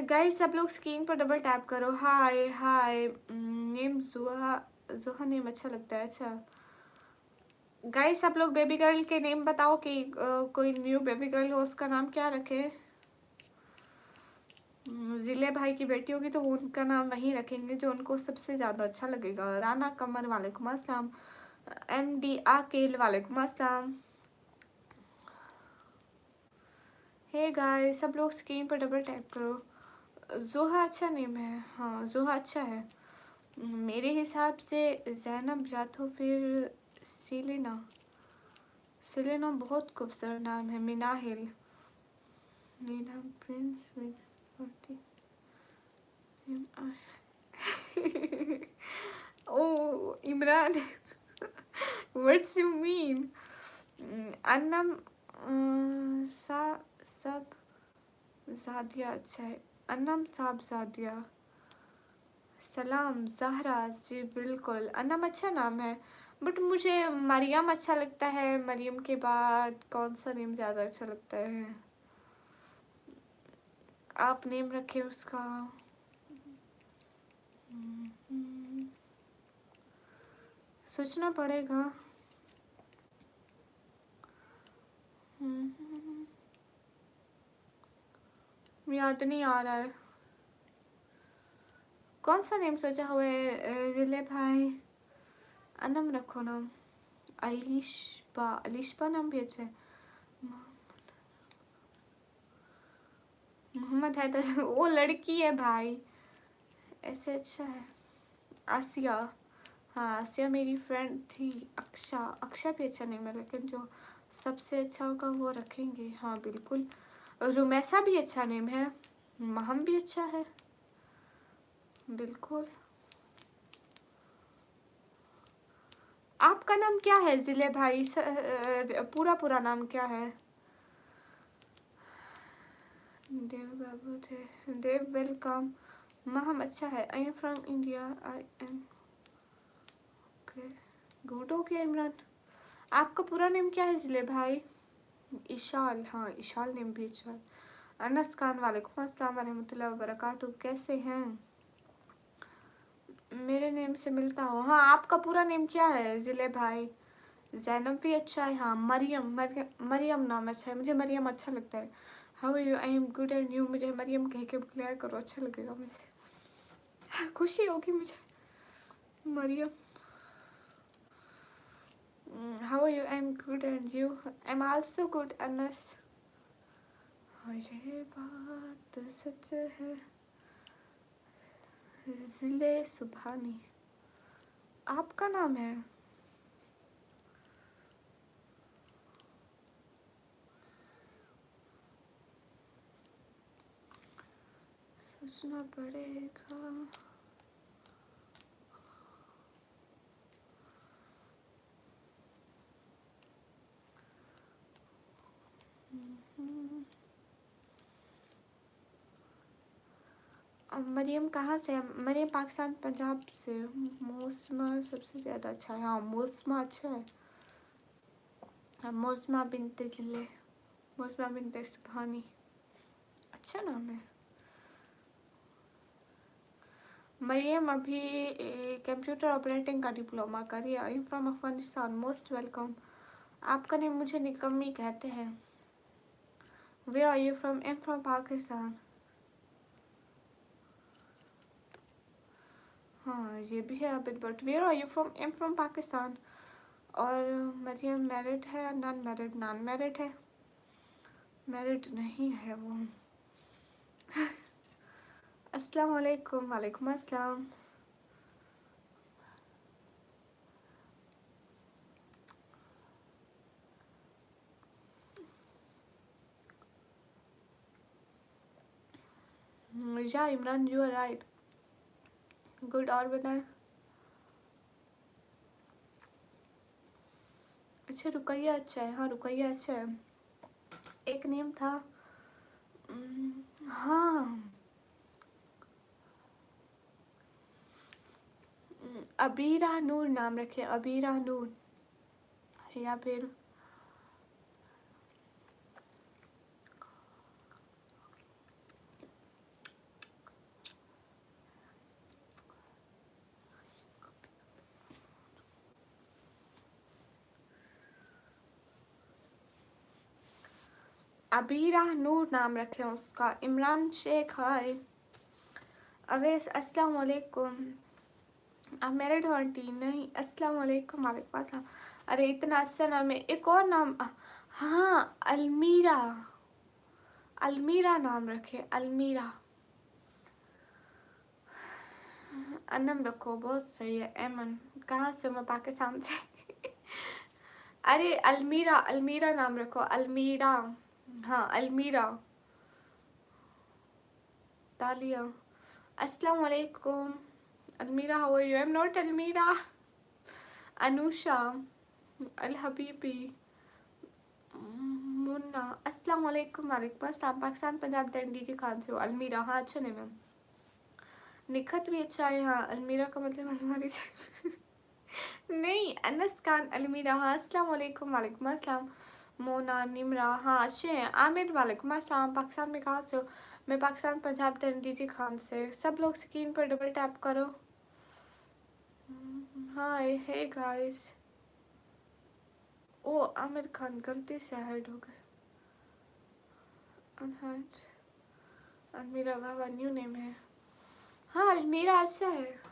S1: गाइस सब लोग स्क्रीन पर डबल टैप करो। हाय हाय, नेम जुहा, जुहा नेम अच्छा लगता है। अच्छा गाइस सब लोग बेबी गर्ल के नेम बताओ कि कोई न्यू बेबी गर्ल हो, उसका नाम क्या रखे? जिले भाई की बेटी होगी तो वो उनका नाम वही रखेंगे जो उनको सबसे ज़्यादा अच्छा लगेगा। राना कमर वालेकुम अस्सलाम, MD आकेल वालेकुम अस्सलाम। हे गाइस सब लोग स्क्रीन पर डबल टैप करो। जोहा अच्छा नेम है, हाँ जोहा अच्छा है मेरे हिसाब से। जैनब या तो फिर सेलेना, सेलेना बहुत खूबसूरत नाम है। Minahil, Meena prince with oh Imran what's you mean? अन्नम सा सब जादिया अच्छा है, अन्नम साब जादिया। सलाम जहरा, जी बिल्कुल, अन्नम अच्छा नाम है, बट मुझे मरियम अच्छा लगता है। मरियम के बाद कौन सा नेम ज़्यादा अच्छा लगता है? आप नेम रखें उसका। सोचना पड़ेगा। याद नहीं आ रहा है कौन सा नेम सोचा हुआ है। जिले भाई अनम रखो नाम, अलीशबा, अलीशबा नाम भी अच्छा है। मोहम्मद हैदर वो लड़की है भाई, ऐसे अच्छा है। आसिया, हाँ आसिया मेरी फ्रेंड थी। अक्षा, अक्षा भी अच्छा नेम है, लेकिन जो सबसे अच्छा होगा वो रखेंगे। हाँ बिल्कुल। रुमैसा भी अच्छा नेम है, महम भी अच्छा है बिल्कुल। आपका नाम क्या है जिले भाई? पूरा पूरा नाम क्या है? देव बाबू थे, देव वेलकम। महम अच्छा है। आई am from India, I am okay good. Okay Imran, आपका पूरा नेम क्या है जिले भाई? इशाल, हाँ इशाल नेम भी अच्छा है। अनस खान वालेकुम अस्सलाम वरहमतुल्लाहि वबरकातुहू, कैसे हैं? मेरे नेम से मिलता हो। हाँ आपका पूरा नेम क्या है जिले भाई? जैनब भी अच्छा है। हाँ मरियम, मरियम नाम अच्छा है, मुझे मरियम अच्छा लगता है। How are you? I am good and you? मुझे मरियम कह के बुलाया करो, अच्छा लगेगा मुझे, खुशी होगी मुझे। Maryam, how are you? I am good and you? I am also good Anas. ये बात सच है। जिले सुभानी आपका नाम है? सोचना पड़ेगा। मरियम कहाँ से है? मरियम पाकिस्तान पंजाब से। मौसमा सबसे ज़्यादा अच्छा है। हाँ मौसमा अच्छा है। हाँ मौसमा बिनते जिले। मुस्मा बिन्त सुबहानी, अच्छा नाम है। मरियम अभी कंप्यूटर ऑपरेटिंग का डिप्लोमा करी। I am from Afghanistan, most welcome. आपका नेम मुझे निकम्मी कहते हैं। Where are you from? Am from Pakistan. हाँ ये भी है Abid, but where are you from? Am from Pakistan. और मरियम मैरिड है? Non married? नॉन मैरिड है, मैरिड नहीं है वो। अस्सलाम वालेकुम। वालेकुम अस्सलाम। या Imran, you are right. Good. और बताएं। अच्छा रुकैया अच्छा है। हाँ रुकैया अच्छा है। एक नेम था हाँ अबीरा नूर नाम रखे, अबीरा नूर। या फिर अबीरा नूर नाम रखे उसका। इमरान शेख हाय। अवैस अस्सलाम वालेकुम। आप मैरिड हो आंटी? नहीं। अस्सलाम वालेकुम। वालेकुम अस्सलाम। अरे इतना अच्छा नाम है। एक और नाम, हाँ अलमीरा, अलमीरा नाम रखे, अलमीरा। अनम रखो, बहुत सही है। एमन। कहाँ से? मैं पाकिस्तान से। अरे अलमीरा, अलमीरा नाम रखो, अलमीरा। हाँ अलमीरा। तालिया। अस्सलाम वालेकुम। Almira how are you? I am not Almira. Anusha, अल हबीबी, मुन्ना। अस्सलाम वालेकुम। वालेकुम अस्सलाम। पाकिस्तान पंजाब डी जी खान से हो। अलमीरा, हाँ अच्छा नेम है। निखत भी अच्छा है। हाँ अलमीरा का मतलब अलमारी से। नहीं अनस खान अलमीरा। हाँ अस्सलाम वालेकुम। वालेकुम अस्सलाम। मोना, निमरा, हाँ अच्छे हैं। आमिर, वालेकुम अस्सलाम। पाकिस्तान में कहाँ से हो? मैं पाकिस्तान पंजाब डी खान से। सब लोग स्क्रीन पर डबल टैप करो। हाय हे गाइस। ओ आमिर खान गलती से हाइड हो गए। अनहाइड। अलमीरा वाह न्यू नेम है। हाँ अलमीरा अच्छा है।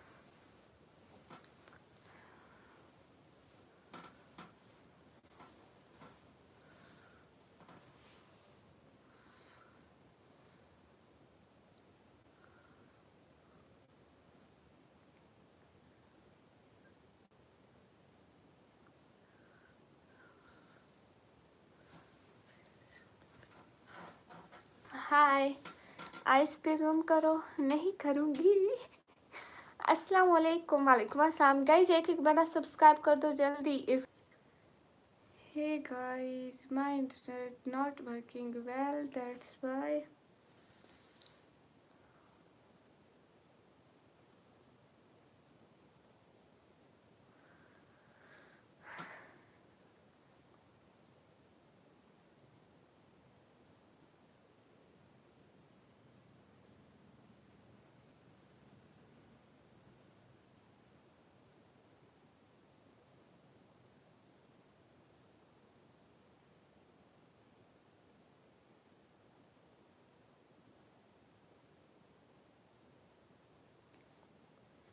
S1: हाय आइस पे जूम करो। नहीं करूँगी। अस्सलाम वालेकुम। वालेकुम अस्सलाम। गाइस एक एक बना सब्सक्राइब कर दो जल्दी। If hey guys my internet not working well, that's why.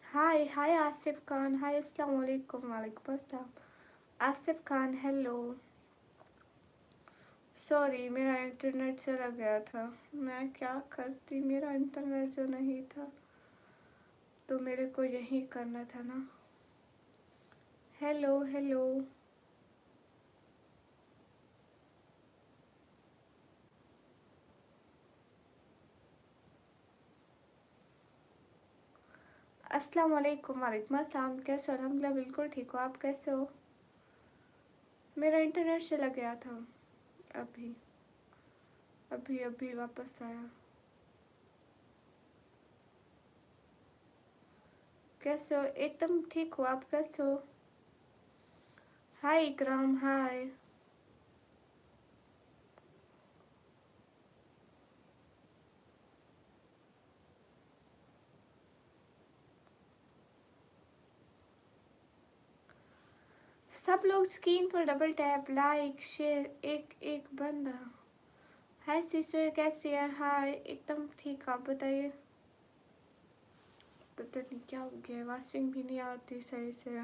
S1: Hi hi Asif Khan. Hi अस्सलाम वालेकुम। वालेकुम अस्सलाम। आसिफ खान हेलो। सॉरी मेरा इंटरनेट चला गया था। मैं क्या करती, मेरा इंटरनेट जो नहीं था तो मेरे को यही करना था ना। Hello hello. अस्सलाम वालेकुम। वालेकुम अस्सलाम। कैसे हो? अल्हम्दुलिल्लाह बिल्कुल ठीक हो। आप कैसे हो? मेरा इंटरनेट चला गया था अभी अभी अभी वापस आया। कैसे हो? एकदम ठीक हो। आप कैसे हो? हाय इकराम हाय। सब लोग स्क्रीन पर डबल टैप, लाइक, शेयर, एक एक बंदा। हाय सिस्टर, कैसी है? हाय, एकदम ठीक, आप बताइए। पता नहीं क्या हो गया, वाशिंग भी नहीं आती सही से।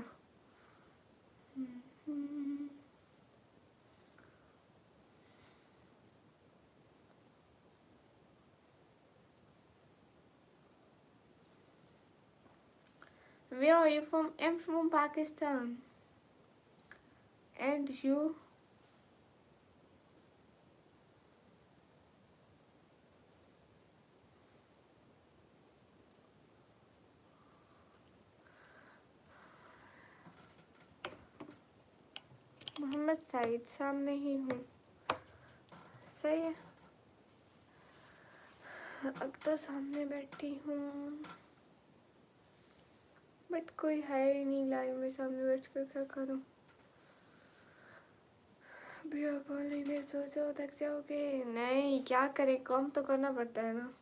S1: Where are you from? I'm from Pakistan. And you? Mohammad Saeed, सामने ही हूँ। सही है, अब तो सामने बैठी हूँ, बट कोई है ही नहीं लाइव में, सामने बैठ कर क्या करूँ। अभी आप ऑनलाइन सो जाओ, थक जाओगे। नहीं, क्या करें, काम तो करना पड़ता है ना।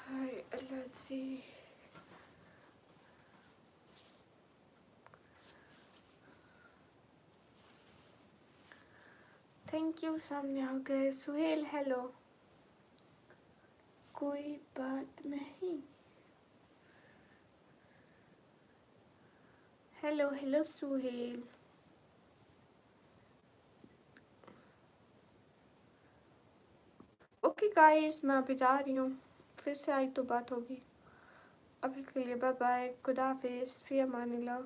S1: हाय अल्लाह जी। थैंक यू, सामने आ गए। सुहेल हेलो। कोई बात नहीं। Hello hello Suhail. Okay guys, मैं अभी जा रही हूँ, फिर से आई तो बात होगी। अभी के लिए बाय बाय, खुदा हाफिज़, फी अमानिल्लाह।